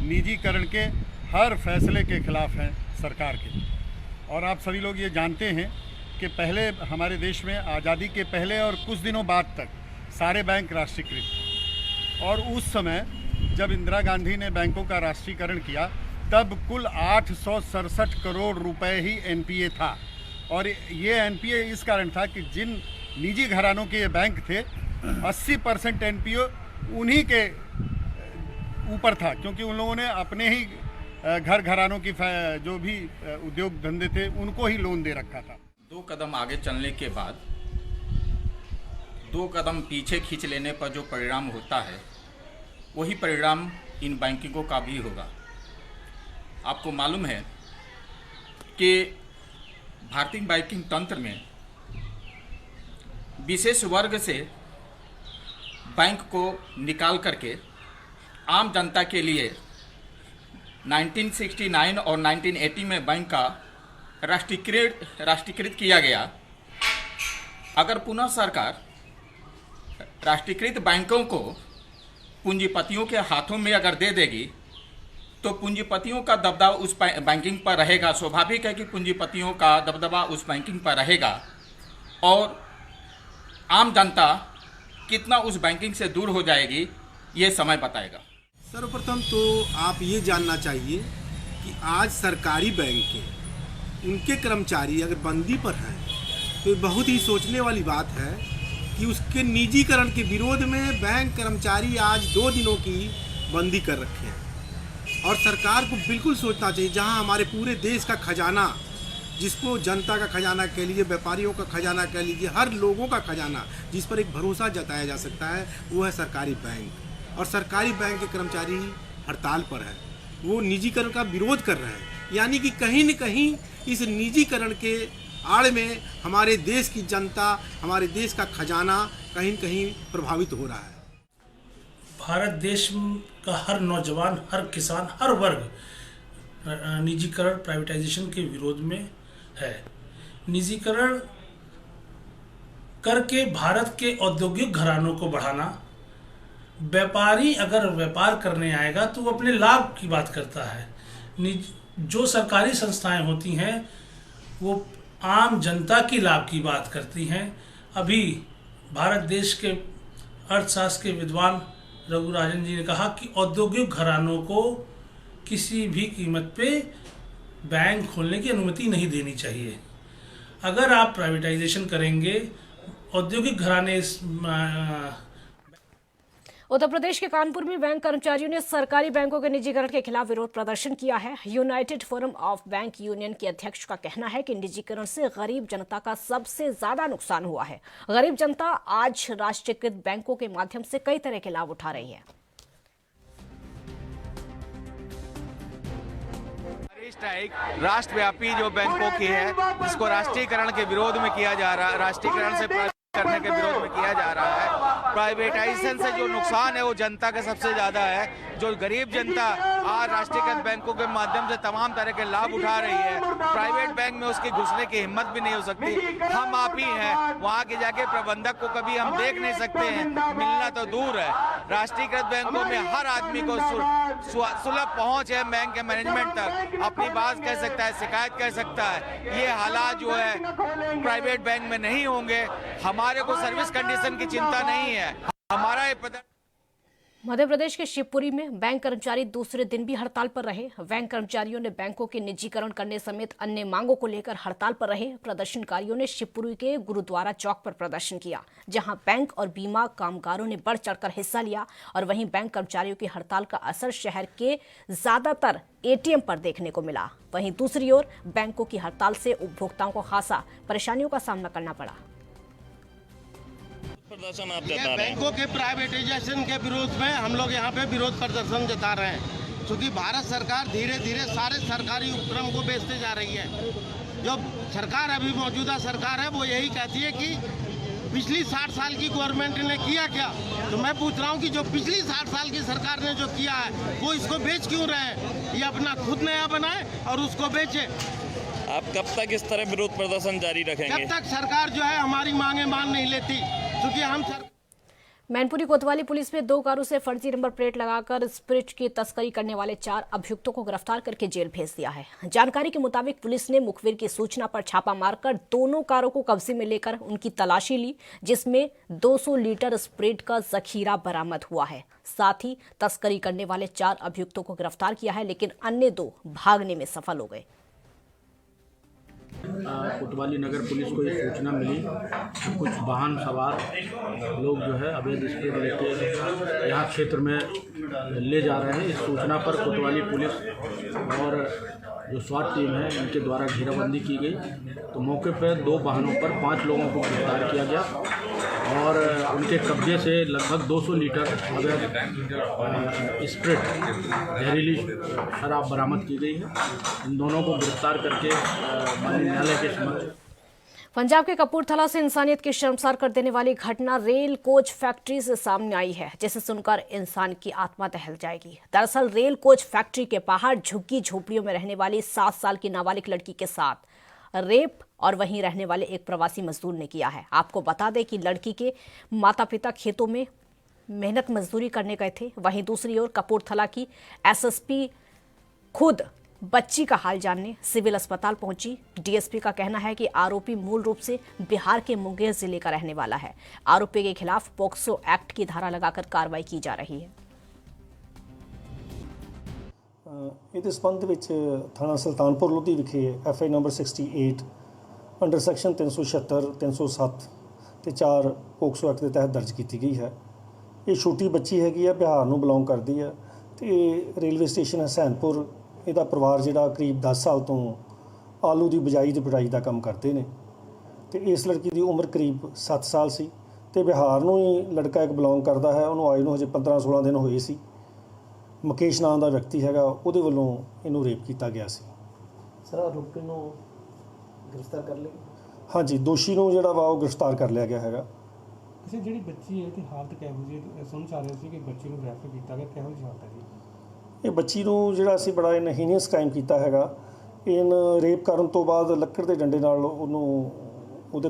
Speaker 14: निजीकरण के हर फैसले के खिलाफ हैं सरकार के। और आप सभी लोग ये जानते हैं कि पहले हमारे देश में आज़ादी के पहले और कुछ दिनों बाद तक सारे बैंक राष्ट्रीयकृत, और उस समय जब इंदिरा गांधी ने बैंकों का राष्ट्रीयकरण किया तब कुल 867 करोड़ रुपए ही एनपीए था। और ये एनपीए इस कारण था कि जिन निजी घरानों के ये बैंक थे 80% एनपीए उन्हीं के ऊपर था, क्योंकि उन लोगों ने अपने ही घरानों की जो भी उद्योग धंधे थे उनको ही लोन दे रखा था।
Speaker 15: 2 कदम आगे चलने के बाद 2 कदम पीछे खींच लेने पर जो परिणाम होता है वही परिणाम इन बैंकिंगों का भी होगा। आपको मालूम है कि भारतीय बैंकिंग तंत्र में विशेष वर्ग से बैंक को निकाल करके आम जनता के लिए 1969 और 1980 में बैंक का राष्ट्रीयकृत किया गया। अगर पुनः सरकार राष्ट्रीयकृत बैंकों को पूंजीपतियों के हाथों में अगर दे देगी तो पूंजीपतियों का दबदबा उस बैंकिंग पर रहेगा। स्वाभाविक है कि पूंजीपतियों का दबदबा उस बैंकिंग पर रहेगा और आम जनता कितना उस बैंकिंग से दूर हो जाएगी ये समय बताएगा।
Speaker 16: सर्वप्रथम तो आप ये जानना चाहिए कि आज सरकारी बैंक के उनके कर्मचारी अगर बंदी पर हैं तो बहुत ही सोचने वाली बात है कि उसके निजीकरण के विरोध में बैंक कर्मचारी आज 2 दिनों की बंदी कर रखे हैं। और सरकार को बिल्कुल सोचना चाहिए, जहां हमारे पूरे देश का खजाना, जिसको जनता का खजाना कह लीजिए, व्यापारियों का खजाना कह लीजिए, हर लोगों का खजाना जिस पर एक भरोसा जताया जा सकता है वो है सरकारी बैंक। और सरकारी बैंक के कर्मचारी हड़ताल पर है, वो निजीकरण का विरोध कर रहे हैं। यानी कि कहीं न कहीं इस निजीकरण के आड़ में हमारे देश की जनता, हमारे देश का खजाना कहीं न कहीं प्रभावित हो रहा है।
Speaker 17: भारत देश का हर नौजवान, हर किसान, हर वर्ग निजीकरण, प्राइवेटाइजेशन के विरोध में है। निजीकरण करके भारत के औद्योगिक घरानों को बढ़ाना, व्यापारी अगर व्यापार करने आएगा तो वो अपने लाभ की बात करता है। जो सरकारी संस्थाएं होती हैं वो आम जनता की लाभ की बात करती हैं। अभी भारत देश के अर्थशास्त्र के विद्वान रघुराजन जी ने कहा कि औद्योगिक घरानों को किसी भी कीमत पे बैंक खोलने की अनुमति नहीं देनी चाहिए। अगर आप प्राइवेटाइजेशन करेंगे, औद्योगिक घराने
Speaker 1: उत्तर प्रदेश के कानपुर में बैंक कर्मचारियों ने सरकारी बैंकों के निजीकरण के खिलाफ विरोध प्रदर्शन किया है। United forum of bank union के अध्यक्ष का कहना है कि निजीकरण से गरीब जनता का सबसे ज्यादा नुकसान हुआ है। गरीब जनता आज राष्ट्रीयकृत बैंकों के माध्यम से कई तरह के लाभ उठा रही है।
Speaker 18: राष्ट्रव्यापी जो बैंकों की है, जिसको राष्ट्रीयकरण के विरोध में किया जा रहा है, राष्ट्रीयकरण से करने के विरोध में किया जा रहा है। प्राइवेटाइजेशन से जो नुकसान है वो जनता का सबसे ज्यादा है। जो गरीब जनता आज राष्ट्रीयकृत बैंकों के माध्यम से तमाम तरह के लाभ उठा रही है, प्राइवेट बैंक में उसकी घुसने की हिम्मत भी नहीं हो सकती। हम आप ही हैं, वहाँ के जाके प्रबंधक को कभी हम देख नहीं सकते हैं, मिलना तो दूर है। राष्ट्रीयकृत बैंकों में हर आदमी को सुलभ पहुंच है बैंक के मैनेजमेंट तक, अपनी बात कह सकता है, शिकायत कर सकता है। ये हालात जो है प्राइवेट बैंक में नहीं होंगे। हमारे को सर्विस कंडीशन की चिंता नहीं है। हमारा ये
Speaker 1: मध्य प्रदेश के शिवपुरी में बैंक कर्मचारी दूसरे दिन भी हड़ताल पर रहे। बैंक कर्मचारियों ने बैंकों के निजीकरण करने समेत अन्य मांगों को लेकर हड़ताल पर रहे। प्रदर्शनकारियों ने शिवपुरी के गुरुद्वारा चौक पर प्रदर्शन किया, जहां बैंक और बीमा कामगारों ने बढ़ चढ़कर हिस्सा लिया। और वहीं बैंक कर्मचारियों की हड़ताल का असर शहर के ज्यादातर एटीएम पर देखने को मिला। वहीं दूसरी ओर बैंकों की हड़ताल से उपभोक्ताओं को खासा परेशानियों का सामना करना पड़ा।
Speaker 19: प्रदर्शन आप जता रहे हैं? बैंकों के प्राइवेटाइजेशन के विरोध में हम लोग यहाँ पे विरोध प्रदर्शन जता रहे हैं, क्योंकि भारत सरकार धीरे धीरे सारे सरकारी उपक्रम को बेचते जा रही है। जो सरकार अभी मौजूदा सरकार है वो यही कहती है कि पिछली 60 साल की गवर्नमेंट ने किया क्या। तो मैं पूछ रहा हूँ कि जो पिछली 60 साल की सरकार ने जो किया है वो इसको बेच क्यों रहे हैं। ये अपना खुद नया बनाए और उसको बेचे।
Speaker 20: आप कब तक इस तरह विरोध प्रदर्शन जारी रखेंगे?
Speaker 19: जब तक सरकार जो है हमारी मांगे मान नहीं लेती, क्योंकि हम
Speaker 1: मैनपुरी कोतवाली पुलिस में 2 कारों से फर्जी नंबर प्लेट लगाकर स्प्रिट की तस्करी करने वाले 4 अभियुक्तों को गिरफ्तार करके जेल भेज दिया है। जानकारी के मुताबिक पुलिस ने मुखबिर की सूचना पर छापा मारकर दोनों कारों को कब्जे में लेकर उनकी तलाशी ली, जिसमें 200 लीटर स्प्रिट का जखीरा बरामद हुआ है। साथ ही तस्करी करने वाले 4 अभियुक्तों को गिरफ्तार किया है, लेकिन अन्य 2 भागने में सफल हो गए।
Speaker 10: कोतवाली नगर पुलिस को ये सूचना मिली कि कुछ वाहन सवार लोग जो है अवैध स्प्रिट लेके यहाँ क्षेत्र में ले जा रहे हैं। इस सूचना पर कोतवाली पुलिस और जो स्वाट टीम है इनके द्वारा घेराबंदी की गई। तो मौके पर 2 वाहनों पर 5 लोगों को गिरफ्तार किया गया और उनके कब्जे से लगभग 200 लीटर अवैध स्प्रिट जहरीली शराब बरामद की गई है। इन दोनों को गिरफ्तार करके न्यायालय के समक्ष।
Speaker 1: पंजाब के कपूरथला से इंसानियत की शर्मसार कर देने वाली घटना रेल कोच फैक्ट्री से सामने आई है, जिसे सुनकर इंसान की आत्मा दहल जाएगी। दरअसल रेल कोच फैक्ट्री के बाहर झुग्गी झोपड़ियों में रहने वाली 7 साल की नाबालिग लड़की के साथ रेप और वहीं रहने वाले एक प्रवासी मजदूर ने किया है। आपको बता दें कि लड़की के माता पिता खेतों में मेहनत मजदूरी करने गए थे। वहीं दूसरी ओर कपूरथला की एसएसपी खुद बच्ची का हाल जानने सिविल अस्पताल पहुंची। डीएसपी का कहना है कि आरोपी मूल रूप से बिहार के मुंगेर जिले का रहने वाला है। आरोपी के खिलाफ पोक्सो एक्ट की धारा लगाकर कार्रवाई की जा रही है।
Speaker 21: ਇਹਦੇ ਸੰਬੰਧ ਵਿੱਚ ਥਾਣਾ ਸੁਲਤਾਨਪੁਰ ਲੋਧੀ ਵਿਖੇ FI ਨੰਬਰ 68 ਅੰਡਰ ਸੈਕਸ਼ਨ 376 307 ਤੇ 4 ਪੋਕਸੋ ਐਕਟ ਦੇ ਤਹਿਤ ਦਰਜ ਕੀਤੀ ਗਈ ਹੈ। ਇਹ ਛੋਟੀ ਬੱਚੀ ਹੈਗੀ ਆ, ਬਿਹਾਰ ਨੂੰ ਬਿਲੋਂਗ ਕਰਦੀ ਹੈ ਤੇ ਰੇਲਵੇ ਸਟੇਸ਼ਨ ਹਸੈਨਪੁਰ ਇਹਦਾ ਪਰਿਵਾਰ ਜਿਹੜਾ ਕਰੀਬ 10 ਸਾਲ ਤੋਂ ਆਲੂ ਦੀ ਬਿਜਾਈ ਤੇ ਬਿਜਾਈ ਦਾ ਕੰਮ ਕਰਦੇ ਨੇ ਤੇ ਇਸ ਲੜਕੀ ਦੀ ਉਮਰ ਕਰੀਬ 7 ਸਾਲ ਸੀ ਤੇ ਬਿਹਾਰ ਨੂੰ ਹੀ ਲੜਕਾ ਇੱਕ ਬਿਲੋਂਗ ਕਰਦਾ ਹੈ। ਉਹਨੂੰ ਆਏ ਨੂੰ ਹਜੇ 15-16 ਦਿਨ ਹੋਏ ਸੀ। ਮੁਕੇਸ਼ ਨਾਮ ਦਾ ਵਿਅਕਤੀ ਹੈਗਾ, ਉਹਦੇ ਵੱਲੋਂ ਇਹਨੂੰ ਰੇਪ ਕੀਤਾ ਗਿਆ ਸੀ।
Speaker 22: ਸਰ ਆਰੋਪੀ ਨੂੰ ਗ੍ਰਿਫਤਾਰ ਕਰ ਲਿਆ?
Speaker 21: ਹਾਂਜੀ, ਦੋਸ਼ੀ ਨੂੰ ਜਿਹੜਾ ਵਾ ਉਹ ਗ੍ਰਿਫਤਾਰ ਕਰ ਲਿਆ ਗਿਆ ਹੈਗਾ।
Speaker 22: ਕਿਸੇ ਜਿਹੜੀ ਬੱਚੀ ਹੈ ਤੇ ਹਾਲਤ ਕਿਹੋ ਜਿਹੀ ਹੈ? ਸੁਣ ਚਾ ਰਹੇ ਸੀ ਕਿ ਬੱਚੀ ਨੂੰ ਰੈਫਰ ਕੀਤਾ ਗਿਆ, ਕਿਹੋ ਜਿਹੀ ਹਾਲਤ ਹੈ ਜੀ?
Speaker 21: ਇਹ ਬੱਚੀ ਨੂੰ ਜਿਹੜਾ ਅਸੀਂ ਬੜਾ ਹੀਨੀਅਸ ਕ੍ਰਾਈਮ ਕੀਤਾ ਹੈਗਾ। ਇਹਨ ਰੇਪ ਕਰਨ ਤੋਂ ਬਾਅਦ ਲੱਕੜ ਦੇ ਡੰਡੇ ਨਾਲ ਉਹਨੂੰ ਉਹਦੇ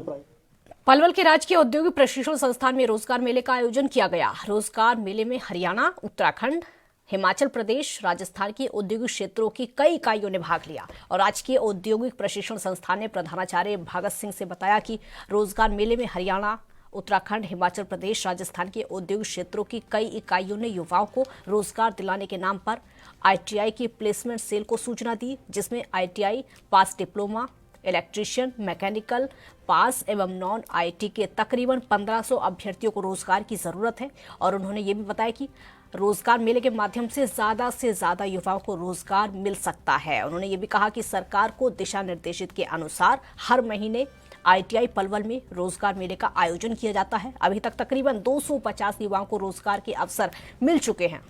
Speaker 1: पलवल के राजकीय औद्योगिक प्रशिक्षण संस्थान में रोजगार मेले का आयोजन किया गया। रोजगार मेले में हरियाणा, उत्तराखंड, हिमाचल प्रदेश, राजस्थान के औद्योगिक क्षेत्रों की कई इकाइयों ने भाग लिया। और राजकीय औद्योगिक प्रशिक्षण संस्थान ने प्रधानाचार्य भगत सिंह से बताया कि रोजगार मेले में हरियाणा, उत्तराखंड, हिमाचल प्रदेश, राजस्थान के औद्योगिक क्षेत्रों की कई इकाइयों ने युवाओं को रोजगार दिलाने के नाम पर ITI की प्लेसमेंट सेल को सूचना दी, जिसमें ITI पास डिप्लोमा, इलेक्ट्रीशियन, मैकेनिकल पास एवं नॉन IT के तकरीबन 1500 अभ्यर्थियों को रोजगार की जरूरत है। और उन्होंने ये भी बताया कि रोजगार मेले के माध्यम से ज्यादा युवाओं को रोजगार मिल सकता है। उन्होंने ये भी कहा कि सरकार को दिशा निर्देशित के अनुसार हर महीने ITI पलवल में रोजगार मेले का आयोजन किया जाता है। अभी तक तकरीबन 250 युवाओं को रोजगार के अवसर मिल चुके हैं।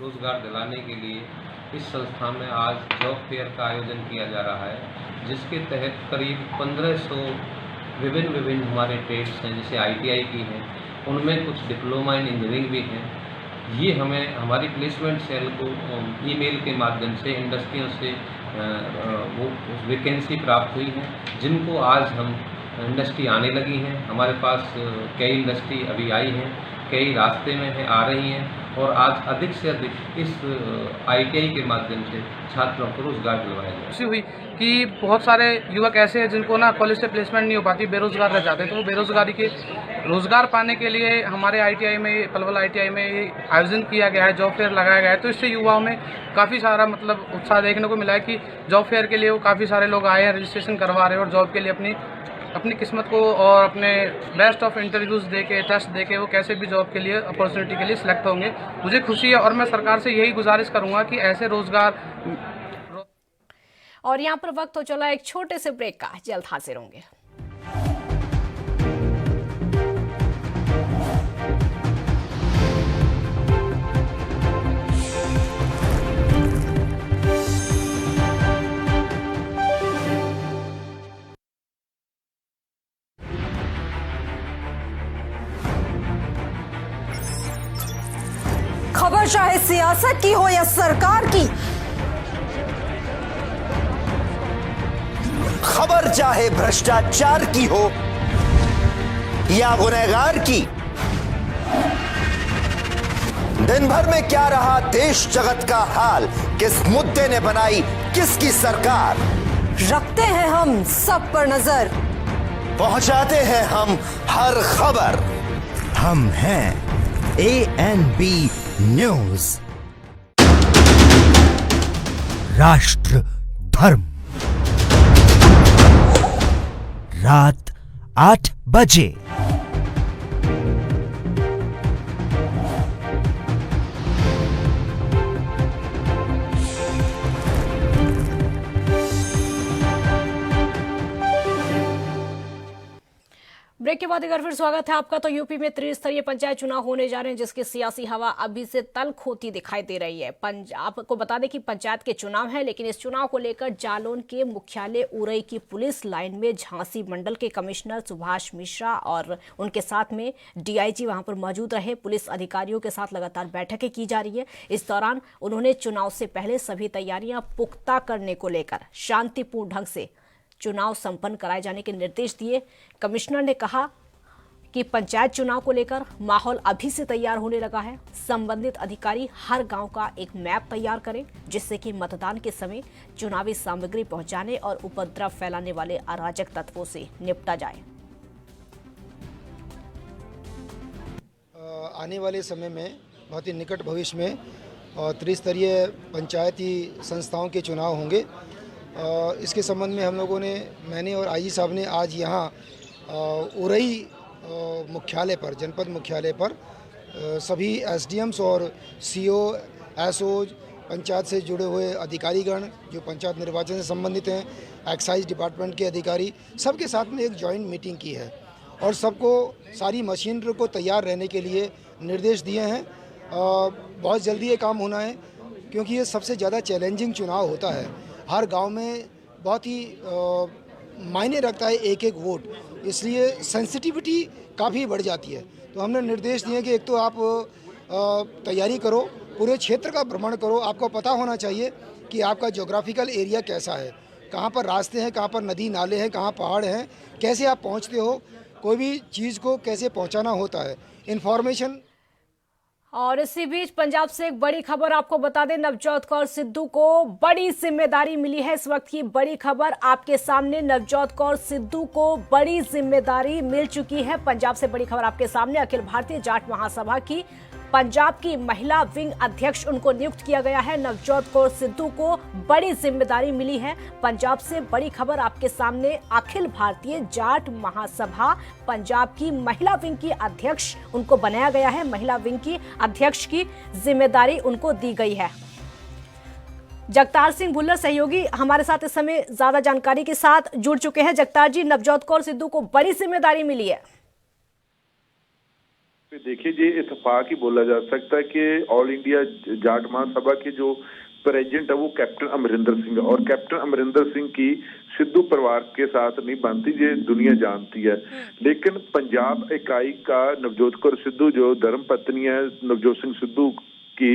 Speaker 23: रोजगार दिलाने के लिए इस संस्था में आज जॉब फेयर का आयोजन किया जा रहा है, जिसके तहत करीब 1500 विभिन्न हमारे ट्रेड्स हैं, जैसे ITI की हैं, उनमें कुछ डिप्लोमा इन इंजीनियरिंग भी हैं। ये हमें हमारी प्लेसमेंट सेल को ईमेल के माध्यम से इंडस्ट्रियों से वो वैकेंसी प्राप्त हुई है, जिनको आज हम इंडस्ट्री आने लगी हैं। हमारे पास कई इंडस्ट्री अभी आई हैं, कई रास्ते में हैं, आ रही हैं, और आज अधिक से अधिक इस ITI के माध्यम से छात्रों को रोजगार दिलवाया जाए।
Speaker 2: खुशी हुई कि बहुत सारे युवक ऐसे हैं जिनको ना कॉलेज से प्लेसमेंट नहीं हो पाती, बेरोजगार रह जाते हैं, तो वो बेरोजगारी के रोजगार पाने के लिए हमारे ITI में, पलवल ITI में आयोजन किया गया है, जॉब फेयर लगाया गया है। तो इससे युवाओं में काफ़ी सारा मतलब उत्साह देखने को मिला है कि जॉब फेयर के लिए वो काफ़ी सारे लोग आए हैं, रजिस्ट्रेशन करवा रहे हैं और जॉब के लिए अपनी किस्मत को और अपने बेस्ट ऑफ इंटरव्यूज़ देके, टेस्ट देके वो कैसे भी जॉब के लिए, अपॉर्चुनिटी के लिए सिलेक्ट होंगे। मुझे खुशी है और मैं सरकार से यही गुजारिश करूँगा कि ऐसे रोजगार।
Speaker 1: और यहाँ पर वक्त हो चला एक छोटे से ब्रेक का, जल्द हाजिर होंगे।
Speaker 3: खबर चाहे सियासत की हो या सरकार की,
Speaker 4: खबर चाहे भ्रष्टाचार की हो या गुनहगार की, दिन भर में क्या रहा देश जगत का हाल, किस मुद्दे ने बनाई किसकी सरकार,
Speaker 3: रखते हैं हम सब पर नजर,
Speaker 4: पहुंचाते हैं हम हर खबर। हम हैं ANB न्यूज। राष्ट्र धर्म, रात 8 बजे।
Speaker 1: ब्रेक के बाद एक बार फिर स्वागत है आपका। तो यूपी में त्रिस्तरीय पंचायत चुनाव होने जा रहे हैं, जिसकी सियासी हवा अभी से तल्ख होती दिखाई दे रही है। आपको बता दें कि पंचायत के चुनाव हैं, लेकिन इस चुनाव को लेकर जालौन के मुख्यालय उरई की पुलिस लाइन में झांसी मंडल के कमिश्नर सुभाष मिश्रा और उनके साथ में DIG वहां पर मौजूद रहे। पुलिस अधिकारियों के साथ लगातार बैठकें की जा रही है। इस दौरान उन्होंने चुनाव से पहले सभी तैयारियां पुख्ता करने को लेकर शांतिपूर्ण ढंग से चुनाव संपन्न कराए जाने के निर्देश दिए। कमिश्नर ने कहा कि पंचायत चुनाव को लेकर माहौल अभी से तैयार होने लगा है। संबंधित अधिकारी हर गांव का एक मैप तैयार करें, जिससे कि मतदान के समय चुनावी सामग्री पहुंचाने और उपद्रव फैलाने वाले अराजक तत्वों से निपटा जाए।
Speaker 24: आने वाले समय में बहुत ही निकट भविष्य में त्रिस्तरीय पंचायती संस्थाओं के चुनाव होंगे। इसके संबंध में हम लोगों ने, मैंने और IG साहब ने आज यहाँ उरई मुख्यालय पर, जनपद मुख्यालय पर सभी SDMs और CO, SOs, पंचायत से जुड़े हुए अधिकारीगण जो पंचायत निर्वाचन से संबंधित हैं, एक्साइज डिपार्टमेंट के अधिकारी, सबके साथ में एक जॉइंट मीटिंग की है और सबको सारी मशीनरी को तैयार रहने के लिए निर्देश दिए हैं। बहुत जल्दी ये काम होना है, क्योंकि ये सबसे ज़्यादा चैलेंजिंग चुनाव होता है। हर गांव में बहुत ही मायने रखता है एक एक वोट, इसलिए सेंसिटिविटी काफ़ी बढ़ जाती है। तो हमने निर्देश दिए कि एक तो आप तैयारी करो, पूरे क्षेत्र का भ्रमण करो। आपको पता होना चाहिए कि आपका ज्योग्राफिकल एरिया कैसा है, कहाँ पर रास्ते हैं, कहाँ पर नदी नाले हैं, कहाँ पहाड़ हैं, कैसे आप पहुँचते हो, कोई भी चीज़ को कैसे पहुँचाना होता है, इन्फॉर्मेशन।
Speaker 1: और इसी बीच पंजाब से एक बड़ी खबर आपको बता दें, नवजोत कौर सिद्धू को बड़ी जिम्मेदारी मिली है। इस वक्त की बड़ी खबर आपके सामने, नवजोत कौर सिद्धू को बड़ी जिम्मेदारी मिल चुकी है। पंजाब से बड़ी खबर आपके सामने, अखिल भारतीय जाट महासभा की पंजाब की महिला विंग अध्यक्ष उनको नियुक्त किया गया है। नवजोत कौर सिद्धू को बड़ी जिम्मेदारी मिली है। पंजाब से बड़ी खबर आपके सामने, अखिल भारतीय जाट महासभा पंजाब की महिला विंग की अध्यक्ष उनको बनाया गया है। महिला विंग की अध्यक्ष की जिम्मेदारी उनको दी गई है। जगतार सिंह भुल्लर सहयोगी हमारे साथ इस समय ज्यादा जानकारी के साथ जुड़ चुके हैं। जगतार जी, नवजोत कौर सिद्धू को बड़ी जिम्मेदारी मिली है।
Speaker 25: देखिए, ये इत्तेफाक ही बोला जा सकता है कि ऑल इंडिया जाट महासभा के जो प्रेसिडेंट है वो कैप्टन अमरिंदर सिंह है, और कैप्टन अमरिंदर सिंह की सिद्धू परिवार के साथ नहीं बनती, ये दुनिया जानती है। लेकिन पंजाब इकाई का नवजोत कौर सिद्धू जो धर्म पत्नी है नवजोत सिंह सिद्धू की,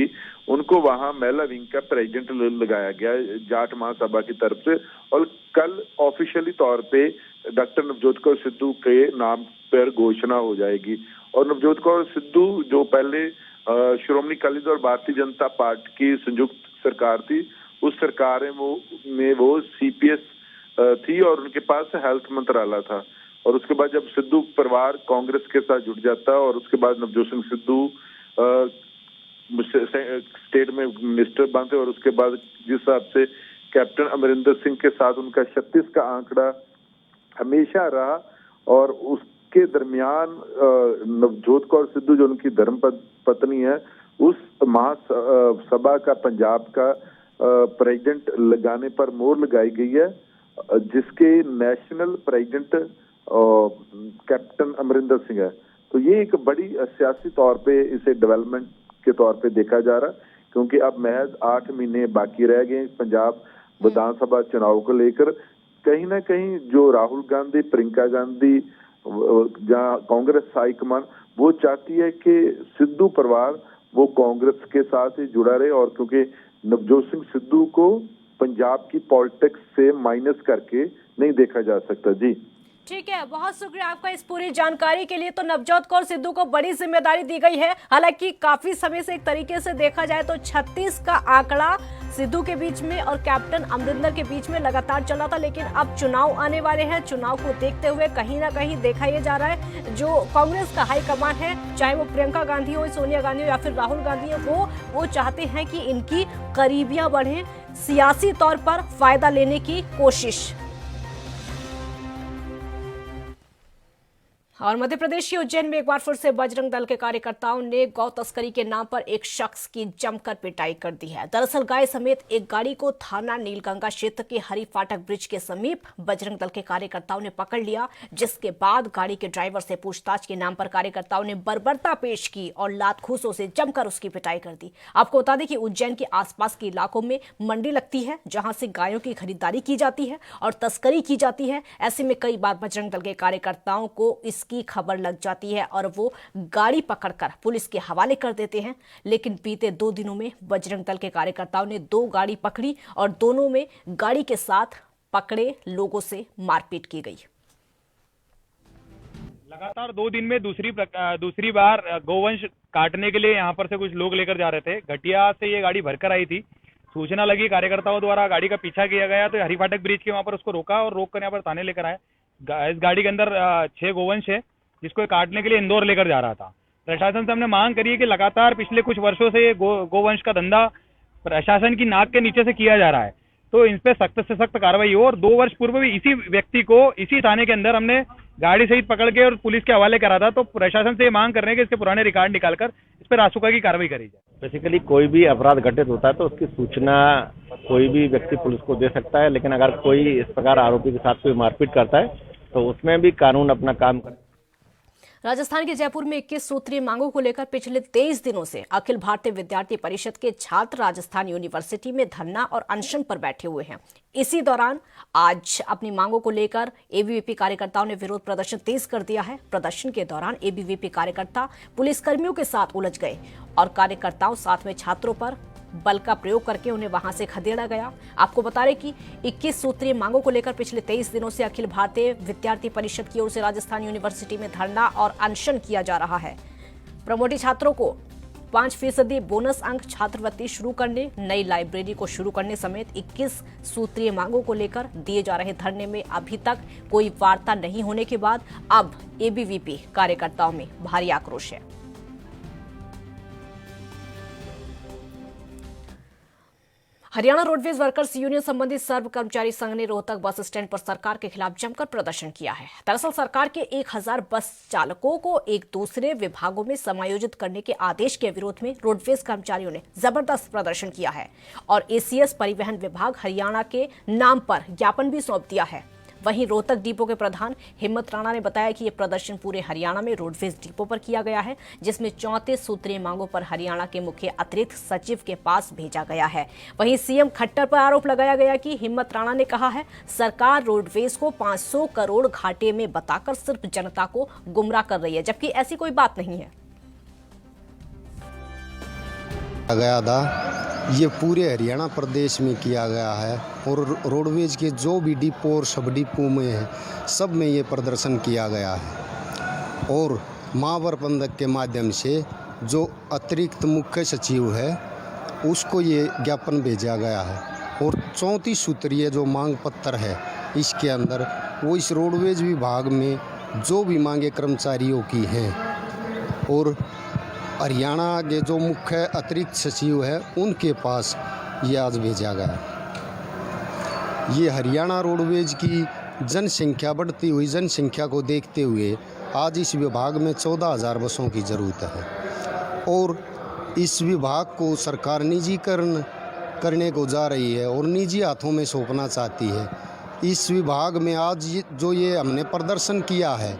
Speaker 25: उनको वहां महिला विंग का प्रेसिडेंट लगाया गया जाट महासभा की तरफ से, और कल ऑफिशियली तौर पे डॉक्टर नवजोत कौर सिद्धू के नाम पर घोषणा हो जाएगी। और नवजोत कौर सिद्धू जो पहले श्रोमणी अकाली दल और भारतीय जनता पार्टी की संयुक्त सरकार थी। उस सरकार में वो CPS थी और उनके पास हेल्थ मंत्रालय था। और उसके बाद जब सिद्धू परिवार कांग्रेस के साथ जुड़ जाता और उसके बाद नवजोत सिंह सिद्धू स्टेट में मिनिस्टर बनते और उसके बाद जिस हिसाब से कैप्टन अमरिंदर सिंह के साथ उनका 36 का आंकड़ा हमेशा रहा और उसके दरमियान नवजोत कौर सिद्धू जो उनकी धर्म पत्नी है, उस महासभा का पंजाब का प्रेसिडेंट लगाने पर मोहर लगाई गई है, जिसके national president captain Amarinder Singh है। तो ये एक बड़ी सियासी तौर पे इसे डेवलपमेंट के तौर पे देखा जा रहा, क्योंकि अब महज 8 महीने बाकी रह गए पंजाब विधानसभा चुनाव को लेकर। कहीं ना कहीं जो राहुल गांधी, प्रियंका गांधी, जहाँ कांग्रेस हाईकमान वो चाहती है कि सिद्धू परिवार वो कांग्रेस के साथ ही जुड़ा रहे, और क्योंकि नवजोत सिंह सिद्धू को पंजाब की पॉलिटिक्स से माइनस करके नहीं देखा जा सकता। जी
Speaker 1: ठीक है, बहुत शुक्रिया आपका इस पूरी जानकारी के लिए। तो नवजोत कौर सिद्धू को बड़ी जिम्मेदारी दी गई है। हालांकि काफी समय से एक तरीके से देखा जाए तो 36 का आंकड़ा सिद्धू के बीच में और कैप्टन अमरिंदर के बीच में लगातार चला था, लेकिन अब चुनाव आने वाले हैं। चुनाव को देखते हुए कहीं ना कहीं देखा यह जा रहा है जो कांग्रेस का हाईकमान है, चाहे वो प्रियंका गांधी हो, सोनिया गांधी हो या फिर राहुल गांधी हो, वो चाहते हैं कि इनकी करीबियां बढ़े, सियासी तौर पर फायदा लेने की कोशिश। और मध्य प्रदेश के उज्जैन में एक बार फिर से बजरंग दल के कार्यकर्ताओं ने गौ तस्करी के नाम पर एक शख्स की जमकर पिटाई कर दी है। दरअसल गाय समेत एक गाड़ी को थाना नीलगंगा क्षेत्र के हरी फाटक ब्रिज के समीप बजरंग दल के कार्यकर्ताओं ने पकड़ लिया, जिसके बाद गाड़ी के ड्राइवर से पूछताछ के नाम पर कार्यकर्ताओं ने बर्बरता पेश की और लात घूंसों से जमकर उसकी पिटाई कर दी। आपको बता दें कि उज्जैन के आसपास के इलाकों में मंडी लगती है, जहां से गायों की खरीदारी की जाती है और तस्करी की जाती है। ऐसे में कई बार बजरंग दल के कार्यकर्ताओं को की खबर लग जाती है और वो गाड़ी पकड़कर पुलिस के हवाले कर देते हैं। लेकिन बीते 2 दिनों में बजरंग दल के कार्यकर्ताओं ने 2 गाड़ी पकड़ी और दोनों में गाड़ी के साथ पकड़े लोगों से मारपीट की गई।
Speaker 5: लगातार 2 दिन में दूसरी बार गोवंश काटने के लिए यहाँ पर से कुछ लोग लेकर जा रहे थे। घटिया से ये गाड़ी भरकर आई थी। सूचना लगी, कार्यकर्ताओं द्वारा गाड़ी का पीछा किया गया तो हरी फाटक ब्रिज के वहां पर उसको रोका और रोक कर यहाँ पर थाने लेकर आए। इस गाड़ी के अंदर 6 गोवंश है, जिसको काटने के लिए इंदौर लेकर जा रहा था। प्रशासन से हमने मांग करी है कि लगातार पिछले कुछ वर्षों से गोवंश का धंधा प्रशासन की नाक के नीचे से किया जा रहा है, तो इन पे सख्त से सख्त कार्रवाई हो। और 2 वर्ष पूर्व भी इसी व्यक्ति को इसी थाने के अंदर हमने गाड़ी सहित पकड़ के और पुलिस के हवाले करा था। तो प्रशासन से ये मांग कर रहे हैं कि इसके पुराने रिकॉर्ड निकालकर इस पर रासुका की कार्रवाई करी जाए।
Speaker 6: बेसिकली कोई भी अपराध घटित होता है तो उसकी सूचना कोई भी व्यक्ति पुलिस को दे सकता है, लेकिन अगर कोई इस प्रकार आरोपी के साथ कोई मारपीट करता है तो उसमें भी कानून अपना काम करता है।
Speaker 1: राजस्थान के जयपुर में 21 सूत्रीय मांगों को लेकर पिछले 23 दिनों से अखिल भारतीय विद्यार्थी परिषद के छात्र राजस्थान यूनिवर्सिटी में धरना और अनशन पर बैठे हुए हैं। इसी दौरान आज अपनी मांगों को लेकर एबीवीपी कार्यकर्ताओं ने विरोध प्रदर्शन तेज कर दिया है। प्रदर्शन के दौरान एबीवीपी कार्यकर्ता पुलिसकर्मियों के साथ उलझ गए और कार्यकर्ताओं साथ में छात्रों पर बल का प्रयोग करके उन्हें वहां से खदेड़ा गया। आपको बता रहे कि 21 सूत्रीय मांगों को लेकर पिछले 23 दिनों से अखिल भारतीय विद्यार्थी परिषद की ओर से राजस्थान यूनिवर्सिटी में धरना और अनशन किया जा रहा है। प्रमोटी छात्रों को 5% बोनस अंक छात्रवृत्ति शुरू करने, नई लाइब्रेरी को शुरू करने समेत 21 सूत्रीय मांगों को लेकर दिए जा रहे धरने में अभी तक कोई वार्ता नहीं होने के बाद अब एबीवीपी कार्यकर्ताओं में भारी आक्रोश है। हरियाणा रोडवेज वर्कर्स यूनियन संबंधित सर्व कर्मचारी संघ ने रोहतक बस स्टैंड पर सरकार के खिलाफ जमकर प्रदर्शन किया है। दरअसल सरकार के 1000 बस चालकों को एक दूसरे विभागों में समायोजित करने के आदेश के विरोध में रोडवेज कर्मचारियों ने जबरदस्त प्रदर्शन किया है और एसीएस परिवहन विभाग हरियाणा के नाम पर ज्ञापन भी सौंप दिया है। वहीं रोहतक डिपो के प्रधान हिम्मत राणा ने बताया कि यह प्रदर्शन पूरे हरियाणा में रोडवेज डिपो पर किया गया है, जिसमें 34 सूत्रीय मांगों पर हरियाणा के मुख्य अतिरिक्त सचिव के पास भेजा गया है। वहीं सीएम खट्टर पर आरोप लगाया गया कि हिम्मत राणा ने कहा है सरकार रोडवेज को 500 करोड़ घाटे में बताकर सिर्फ जनता को गुमराह कर रही है, जबकि ऐसी कोई बात नहीं है।
Speaker 24: गया था ये पूरे हरियाणा प्रदेश में किया गया है और रोडवेज के जो भी डिपो और सब डिपो में है सब में ये प्रदर्शन किया गया है और महाप्रबंधक के माध्यम से जो अतिरिक्त मुख्य सचिव है उसको ये ज्ञापन भेजा गया है और 34 सूत्रीय जो मांग पत्र है इसके अंदर वो इस रोडवेज विभाग में जो भी मांगे कर्मचारियों की हैं और हरियाणा के जो मुख्य अतिरिक्त सचिव है उनके पास ये आज भेजा गया। ये हरियाणा रोडवेज की जनसंख्या बढ़ती हुई जनसंख्या को देखते हुए आज इस विभाग में 14,000 बसों की ज़रूरत है और इस विभाग को सरकार निजीकरण करने को जा रही है और निजी हाथों में सौंपना चाहती है। इस विभाग में आज जो ये हमने प्रदर्शन किया है।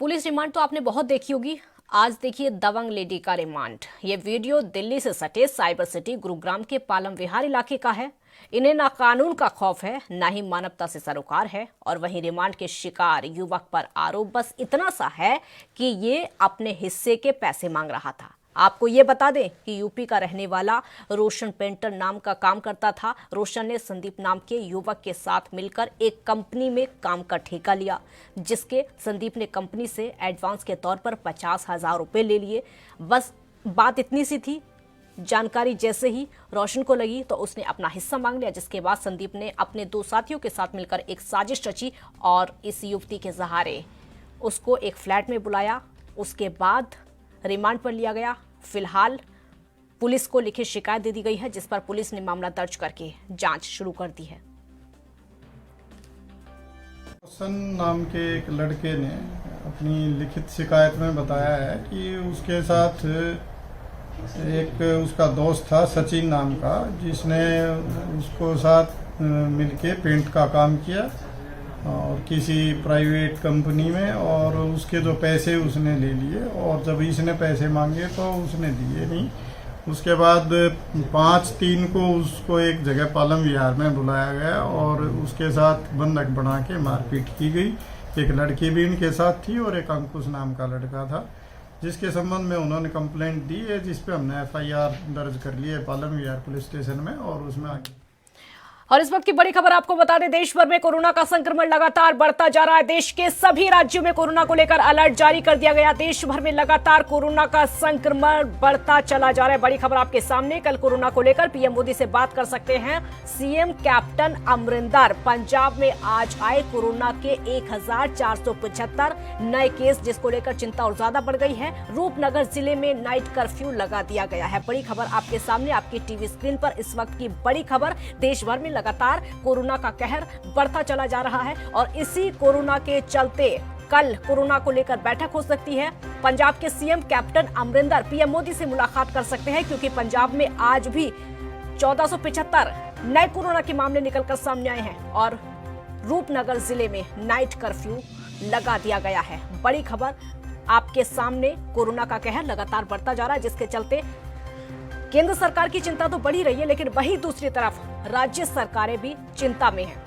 Speaker 1: पुलिस रिमांड तो आपने बहुत देखी होगी, आज देखिए दबंग लेडी का रिमांड। ये वीडियो दिल्ली से सटे साइबर सिटी गुरुग्राम के पालम विहार इलाके का है। इन्हें ना कानून का खौफ है, ना ही मानवता से सरोकार है और वहीं रिमांड के शिकार युवक पर आरोप बस इतना सा है कि ये अपने हिस्से के पैसे मांग रहा था। आपको ये बता दें कि यूपी का रहने वाला रोशन पेंटर नाम का काम करता था। रोशन ने संदीप नाम के युवक के साथ मिलकर एक कंपनी में काम का ठेका लिया, जिसके संदीप ने कंपनी से एडवांस के तौर पर 50,000 रुपये ले लिए। बस बात इतनी सी थी। जानकारी जैसे ही रोशन को लगी तो उसने अपना हिस्सा मांग लिया, जिसके बाद संदीप ने अपने 2 साथियों के साथ मिलकर एक साजिश रची और इस युवती के सहारे उसको एक फ्लैट में बुलाया। उसके बाद रिमांड पर लिया गया। फिलहाल पुलिस को लिखित शिकायत दे दी गई है, जिस पर पुलिस ने मामला दर्ज करके जांच शुरू कर दी है।
Speaker 14: रोशन नाम के एक लड़के ने अपनी लिखित शिकायत में बताया है कि उसके साथ एक उसका दोस्त था सचिन नाम का, जिसने उसको साथ मिलके पेंट का काम किया और किसी प्राइवेट कंपनी में, और उसके जो पैसे उसने ले लिए और जब इसने पैसे मांगे तो उसने दिए नहीं। उसके बाद 5/3 को उसको एक जगह पालम विहार में बुलाया गया और उसके साथ बंधक बना के मारपीट की गई। एक लड़की भी इनके साथ थी और एक अंकुश नाम का लड़का था, जिसके संबंध में उन्होंने कंप्लेंट दी है, जिस पे हमने FIR दर्ज कर ली है पालम विहार पुलिस स्टेशन में और उसमें आगे।
Speaker 1: और इस वक्त की बड़ी खबर आपको बता दें, देश भर में कोरोना का संक्रमण लगातार बढ़ता जा रहा है। देश के सभी राज्यों में कोरोना को लेकर अलर्ट जारी कर दिया गया। देश भर में लगातार कोरोना का संक्रमण बढ़ता चला जा रहा है। बड़ी खबर आपके सामने, कल कोरोना को लेकर पीएम मोदी से बात कर सकते हैं सीएम कैप्टन अमरिंदर। पंजाब में आज आए कोरोना के 1475 नए केस, जिसको लेकर चिंता और ज्यादा बढ़ गई है। रूपनगर जिले में नाइट कर्फ्यू लगा दिया गया है। बड़ी खबर आपके सामने, आपकी टीवी स्क्रीन पर इस वक्त की बड़ी खबर। देश भर में लगातार कोरोना का कहर बढ़ता चला जा रहा है और इसी कोरोना के चलते कल कोरोना को लेकर बैठक हो सकती है। पंजाब के CM captain Amarinder PM Modi से मुलाकात कर सकते हैं, क्योंकि पंजाब में आज भी 1475 नए कोरोना के मामले निकलकर सामने आए हैं और रूपनगर जिले में नाइट कर्फ्यू लगा दिया गया है। बड़ी खबर आपके सामने, कोरोना का कहर लगातार बढ़ता जा रहा है, जिसके चलते केंद्र सरकार की चिंता तो बढ़ी रही है, लेकिन वहीं दूसरी तरफ राज्य सरकारें भी चिंता में हैं।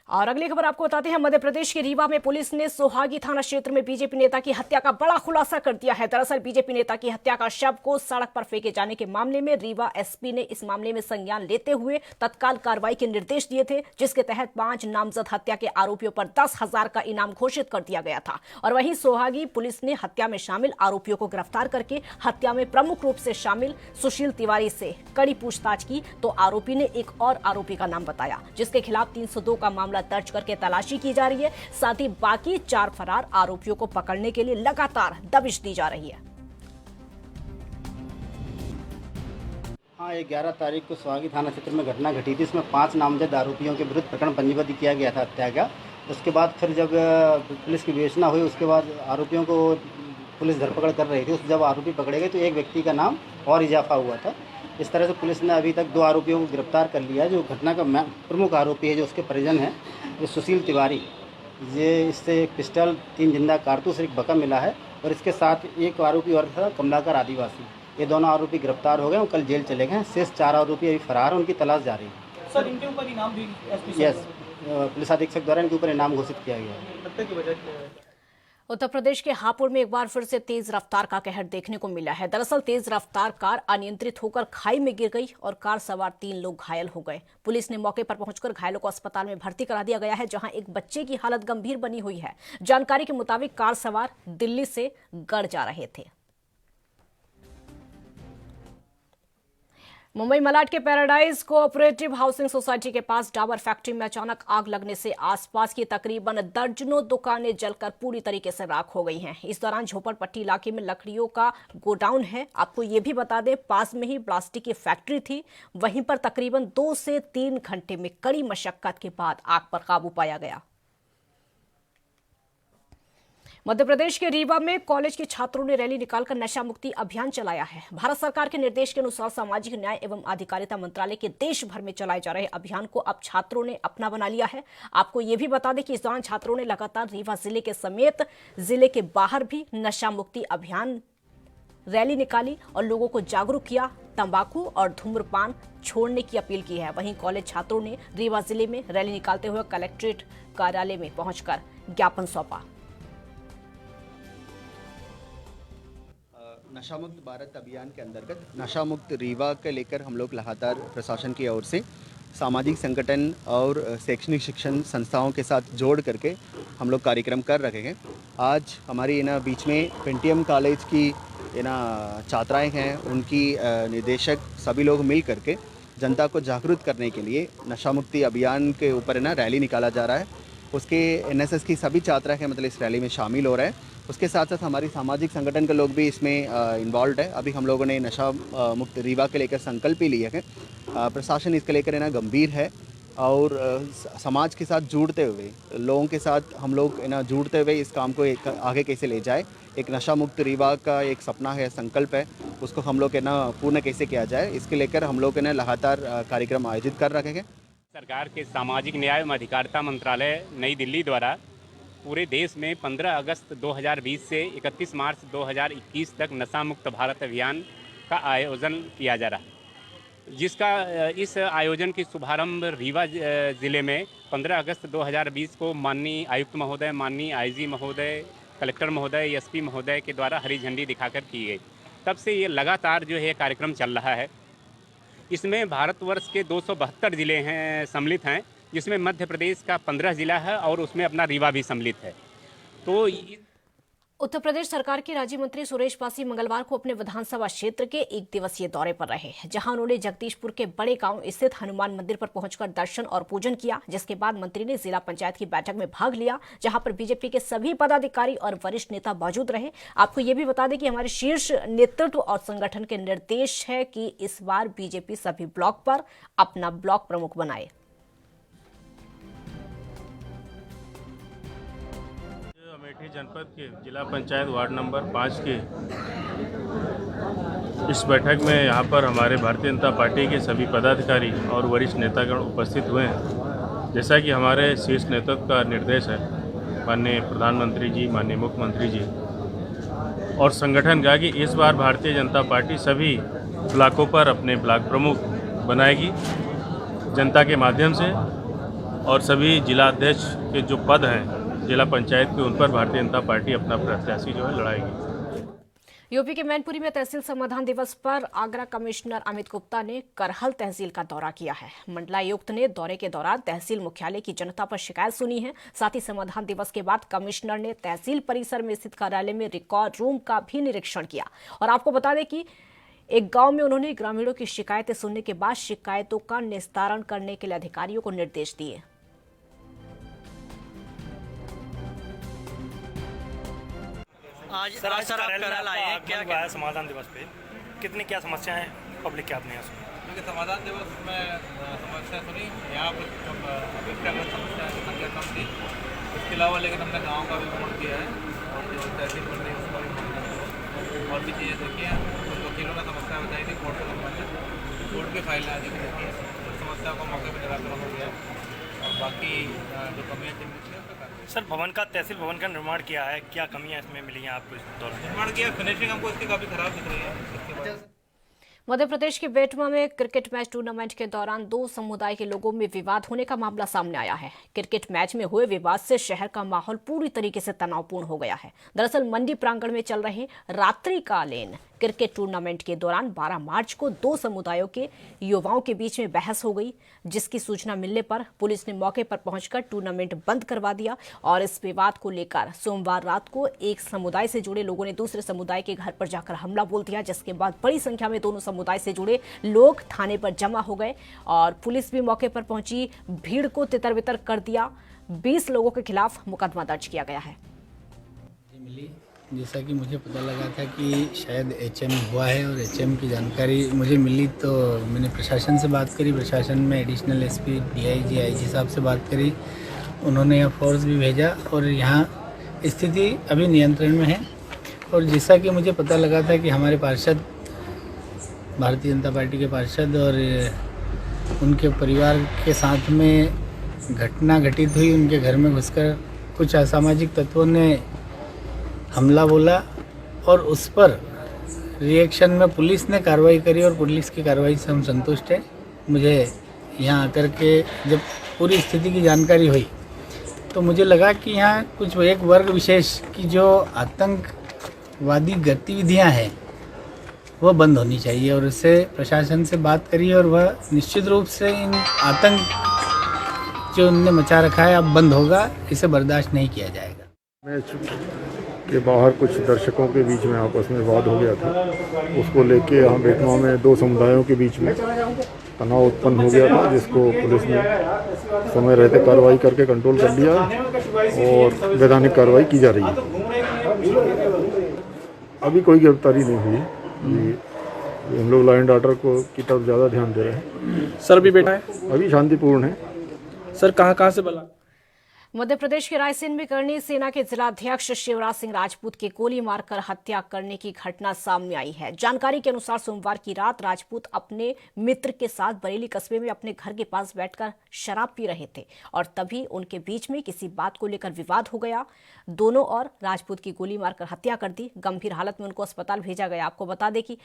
Speaker 1: और अगली खबर आपको बताते हैं, मध्य प्रदेश के रीवा में पुलिस ने सोहागी थाना क्षेत्र में बीजेपी नेता की हत्या का बड़ा खुलासा कर दिया है। दरअसल बीजेपी नेता की हत्या का शव को सड़क पर फेंके जाने के मामले में रीवा एसपी ने इस मामले में संज्ञान लेते हुए तत्काल कार्रवाई के निर्देश दिए थे, जिसके तहत 5 नामजद हत्या के आरोपियों पर 10,000 का इनाम घोषित कर दिया गया था। और वहीं सोहागी पुलिस ने हत्या में शामिल आरोपियों को गिरफ्तार करके हत्या में प्रमुख रूप से शामिल सुशील तिवारी से कड़ी पूछताछ की, तो आरोपी ने एक और आरोपी का नाम बताया, जिसके खिलाफ 302 का मामला दर्ज करके तलाशी की जा रही है। साथ ही बाकी 4 फरार आरोपियों को पकड़ने के लिए लगातार दबिश दी जा रही है।
Speaker 7: हाँ, 11 तारीख को सोहागी थाना क्षेत्र में घटना घटी थी। इसमें 5 नामजद आरोपियों के विरुद्ध प्रकरण पंजीबद्ध किया गया था हत्या का। उसके बाद फिर जब पुलिस की विवेचना हुई, उसके बाद आरोपियों को पुलिस धरपकड़ कर रही थी। जब आरोपी पकड़े गए तो एक व्यक्ति का नाम और इजाफा हुआ था। इस तरह से पुलिस ने अभी तक 2 आरोपियों को गिरफ्तार कर लिया है। जो घटना का प्रमुख आरोपी है, जो उसके परिजन है, ये सुशील तिवारी, ये इससे एक पिस्टल, 3 जिंदा कारतूस, एक बका मिला है और इसके साथ एक आरोपी और था कमलाकर आदिवासी। ये दोनों आरोपी गिरफ्तार हो गए और कल जेल चले गए। शेष 4 आरोपी अभी फरार हैं, उनकी तलाश जारी है।
Speaker 8: सर, इनके ऊपर इनाम भी
Speaker 7: यस, पुलिस अधीक्षक द्वारा इनके ऊपर इनाम घोषित किया गया है।
Speaker 8: हत्या की वजह क्या है?
Speaker 1: उत्तर प्रदेश के हापुड़ में एक बार फिर से तेज रफ्तार का कहर देखने को मिला है। दरअसल तेज रफ्तार कार अनियंत्रित होकर खाई में गिर गई और कार सवार 3 लोग घायल हो गए। पुलिस ने मौके पर पहुंचकर घायलों को अस्पताल में भर्ती करा दिया गया है, जहां एक बच्चे की हालत गंभीर बनी हुई है। जानकारी के मुताबिक कार सवार दिल्ली से गढ़ जा रहे थे। मुंबई मलाड के पैराडाइज कोऑपरेटिव हाउसिंग सोसाइटी के पास डाबर फैक्ट्री में अचानक आग लगने से आसपास की तकरीबन दर्जनों दुकानें जलकर पूरी तरीके से राख हो गई हैं। इस दौरान झोपड़पट्टी इलाके में लकड़ियों का गोडाउन है। आपको ये भी बता दें, पास में ही प्लास्टिक की फैक्ट्री थी। वहीं पर तकरीबन 2 से 3 घंटे में कड़ी मशक्कत के बाद आग पर काबू पाया गया। मध्य प्रदेश के रीवा में कॉलेज के छात्रों ने रैली निकालकर नशा मुक्ति अभियान चलाया है। भारत सरकार के निर्देश के अनुसार सामाजिक न्याय एवं अधिकारिता मंत्रालय के देश भर में चलाए जा रहे अभियान को अब छात्रों ने अपना बना लिया है। आपको ये भी बता दें कि इस दौरान छात्रों ने लगातार रीवा जिले के समेत जिले के बाहर भी नशा मुक्ति अभियान रैली निकाली और लोगों को जागरूक किया, तंबाकू और धूम्रपान छोड़ने की अपील की है। वहीं कॉलेज छात्रों ने रीवा जिले में रैली निकालते हुए कलेक्ट्रेट कार्यालय में पहुंचकर ज्ञापन सौंपा।
Speaker 8: नशा मुक्त भारत अभियान के अंतर्गत नशा मुक्त रीवा के लेकर हम लोग लगातार प्रशासन की ओर से सामाजिक संगठन और शैक्षणिक शिक्षण संस्थाओं के साथ जोड़ करके हम लोग कार्यक्रम कर रहे हैं। आज हमारी बीच में पेंटियम कॉलेज की छात्राएं हैं, उनकी निदेशक सभी लोग मिल करके जनता को जागरूक करने के लिए नशा मुक्ति अभियान के ऊपर रैली निकाला जा रहा है। उसके एनएसएस की सभी छात्राएं हैं, मतलब इस रैली में शामिल हो रहे हैं। उसके साथ साथ हमारी सामाजिक संगठन के लोग भी इसमें इन्वॉल्व है। अभी हम लोगों ने नशा मुक्त रीवा के लेकर संकल्प ही लिया है। प्रशासन इसके लेकर गंभीर है और समाज के साथ जुड़ते हुए, लोगों के साथ हम लोग जुड़ते हुए इस काम को आगे कैसे ले जाए। एक नशा मुक्त रीवा का एक सपना है, संकल्प है, उसको हम लोग पूर्ण कैसे किया जाए, इसके लेकर हम लोग लगातार कार्यक्रम आयोजित कर रहे हैं।
Speaker 9: सरकार के सामाजिक न्याय एवं अधिकारिता मंत्रालय नई दिल्ली द्वारा पूरे देश में 15 अगस्त 2020 से 31 मार्च 2021 तक नशा मुक्त भारत अभियान का आयोजन किया जा रहा है, जिसका इस आयोजन की शुभारंभ रीवा ज़िले में 15 अगस्त 2020 को माननीय आयुक्त महोदय, माननीय आईजी महोदय, कलेक्टर महोदय, एसपी महोदय के द्वारा हरी झंडी दिखाकर की गई। तब से ये लगातार जो है कार्यक्रम चल रहा है। इसमें भारतवर्ष के 272 ज़िले हैं सम्मिलित हैं, जिसमें मध्य प्रदेश का 15 जिला है और उसमें अपना रीवा भी सम्मिलित है। तो
Speaker 1: उत्तर प्रदेश सरकार के राज्य मंत्री सुरेश पासी मंगलवार को अपने विधानसभा क्षेत्र के 1 दिवसीय दौरे पर रहे, जहां उन्होंने जगदीशपुर के बड़े गांव स्थित हनुमान मंदिर पर पहुंचकर दर्शन और पूजन किया। जिसके बाद मंत्री ने जिला पंचायत की बैठक में भाग लिया, जहां पर बीजेपी के सभी पदाधिकारी और वरिष्ठ नेता मौजूद रहे। आपको ये भी बता दें कि हमारे शीर्ष नेतृत्व और संगठन के निर्देश है कि इस बार बीजेपी सभी ब्लॉक पर अपना ब्लॉक प्रमुख बनाए।
Speaker 11: अमेठी जनपद के जिला पंचायत वार्ड नंबर 5 के इस बैठक में यहाँ पर हमारे भारतीय जनता पार्टी के सभी पदाधिकारी और वरिष्ठ नेतागण उपस्थित हुए हैं। जैसा कि हमारे शीर्ष नेतृत्व का निर्देश है, माननीय प्रधानमंत्री जी, माननीय मुख्यमंत्री जी और संगठन का, कि इस बार भारतीय जनता पार्टी सभी ब्लॉकों पर अपने ब्लॉक प्रमुख बनाएगी जनता के माध्यम से, और सभी जिला अध्यक्ष के जो पद हैं जिला पंचायत के, उन पर भारतीय जनता पार्टी अपना प्रत्याशी जो है लड़ाएगी।
Speaker 1: यूपी के मैनपुरी में तहसील समाधान दिवस पर आगरा कमिश्नर अमित गुप्ता ने करहल तहसील का दौरा किया है। मंडलायुक्त ने दौरे के दौरान तहसील मुख्यालय की जनता पर शिकायत सुनी है। साथ ही समाधान दिवस के बाद कमिश्नर ने तहसील परिसर में स्थित कार्यालय में रिकॉर्ड रूम का भी निरीक्षण किया। और आपको बता दें कि एक गांव में उन्होंने ग्रामीणों की शिकायतें सुनने के बाद शिकायतों का निस्तारण करने के लिए अधिकारियों को निर्देश दिए।
Speaker 12: सर आप करहल आए हैं, क्या क्या है समाधान दिवस पे? कितनी क्या समस्याएं हैं पब्लिक के आपने यहाँ सुनी?
Speaker 2: क्योंकि समाधान दिवस में समस्या सुनी, यहाँ पर अपेक्षागत समस्या की संख्या कम थी। इसके अलावा लेकिन हमने गाँव का भी भ्रमण किया है और जो तहसील बन रही है उसका भी भ्रमण किया और भी चीज़ें देखी हैं। कुछ वकीलों ने समस्या बताई थी कोर्ट से संबंधित, कोर्ट की फाइलें आदि भी देखी है। कुछ समस्या का मौके पर निराकरण हो गया और बाकी जो कमियाँ थी
Speaker 12: सर भवन का, तहसील भवन का निर्माण किया है, क्या कमियां इसमें मिली हैं आपको इस दौरान?
Speaker 2: निर्माण किया, फिनिशिंग हमको इसकी काफ़ी खराब दिख रही है।
Speaker 1: मध्य प्रदेश के बेटवा में क्रिकेट मैच टूर्नामेंट के दौरान दो समुदाय के लोगों में विवाद होने का मामला सामने आया है। क्रिकेट मैच में हुए विवाद से शहर का माहौल पूरी तरीके से तनावपूर्ण हो गया है। दरअसल मंडी प्रांगण में चल रहे रात्रिकालीन क्रिकेट टूर्नामेंट के दौरान 12 मार्च को दो समुदायों के युवाओं के बीच में बहस हो गई, जिसकी सूचना मिलने पर पुलिस ने मौके पर पहुंचकर टूर्नामेंट बंद करवा दिया। और इस विवाद को लेकर सोमवार रात को एक समुदाय से जुड़े लोगों ने दूसरे समुदाय के घर पर जाकर हमला बोल दिया, जिसके बाद बड़ी संख्या में दोनों समुदाय से जुड़े लोग थाने पर जमा हो गए और पुलिस भी मौके पर पहुंची, भीड़ को तितर-बितर कर दिया। 20 लोगों के खिलाफ मुकदमा दर्ज किया गया है।
Speaker 13: जैसा कि मुझे पता लगा था कि शायद HM हुआ है और HM की जानकारी मुझे मिली, तो मैंने प्रशासन से बात करी। प्रशासन में एडिशनल SP, DIG, IG साहब से बात करी। उन्होंने यहाँ फोर्स भी भेजा और यहाँ स्थिति अभी नियंत्रण में है। और जैसा कि मुझे पता लगा था कि हमारे पार्षद, भारतीय जनता पार्टी के पार्षद और उनके परिवार के साथ में घटना घटित हुई। उनके घर में घुसकर कुछ असामाजिक तत्वों ने हमला बोला और उस पर रिएक्शन में पुलिस ने कार्रवाई करी और पुलिस की कार्रवाई से हम संतुष्ट हैं। मुझे यहाँ आकर के जब पूरी स्थिति की जानकारी हुई तो मुझे लगा कि यहाँ कुछ एक वर्ग विशेष की जो आतंकवादी गतिविधियाँ हैं वह बंद होनी चाहिए और उससे प्रशासन से बात करी और वह निश्चित रूप से इन आतंक जो उनने मचा रखा है अब बंद होगा, इसे बर्दाश्त नहीं किया जाएगा।
Speaker 14: मैच के बाहर कुछ दर्शकों के बीच में आपस में वाद हो गया था, उसको लेके यहाँ बेटवा में दो समुदायों के बीच में तनाव उत्पन्न हो गया था, जिसको पुलिस ने समय रहते कार्रवाई करके कंट्रोल कर लिया और वैधानिक कार्रवाई की जा रही है। अभी कोई गिरफ्तारी नहीं हुई। हम लोग लॉ एंड ऑर्डर को की तरफ ज़्यादा ध्यान दे रहे हैं।
Speaker 15: सर भी बेटा है,
Speaker 14: अभी शांतिपूर्ण है।
Speaker 15: सर कहाँ से बला?
Speaker 1: मध्य प्रदेश के रायसेन में करणी सेना के जिलाध्यक्ष शिवराज सिंह राजपूत की गोली मारकर हत्या करने की घटना सामने आई है। जानकारी के अनुसार सोमवार की रात राजपूत अपने मित्र के साथ बरेली कस्बे में अपने घर के पास बैठकर शराब पी रहे थे और तभी उनके बीच में किसी बात को लेकर विवाद हो गया। दोनों और राजपूत की गोली मारकर हत्या कर दी। गंभीर हालत में उनको अस्पताल भेजा गया। आपको बता दें कि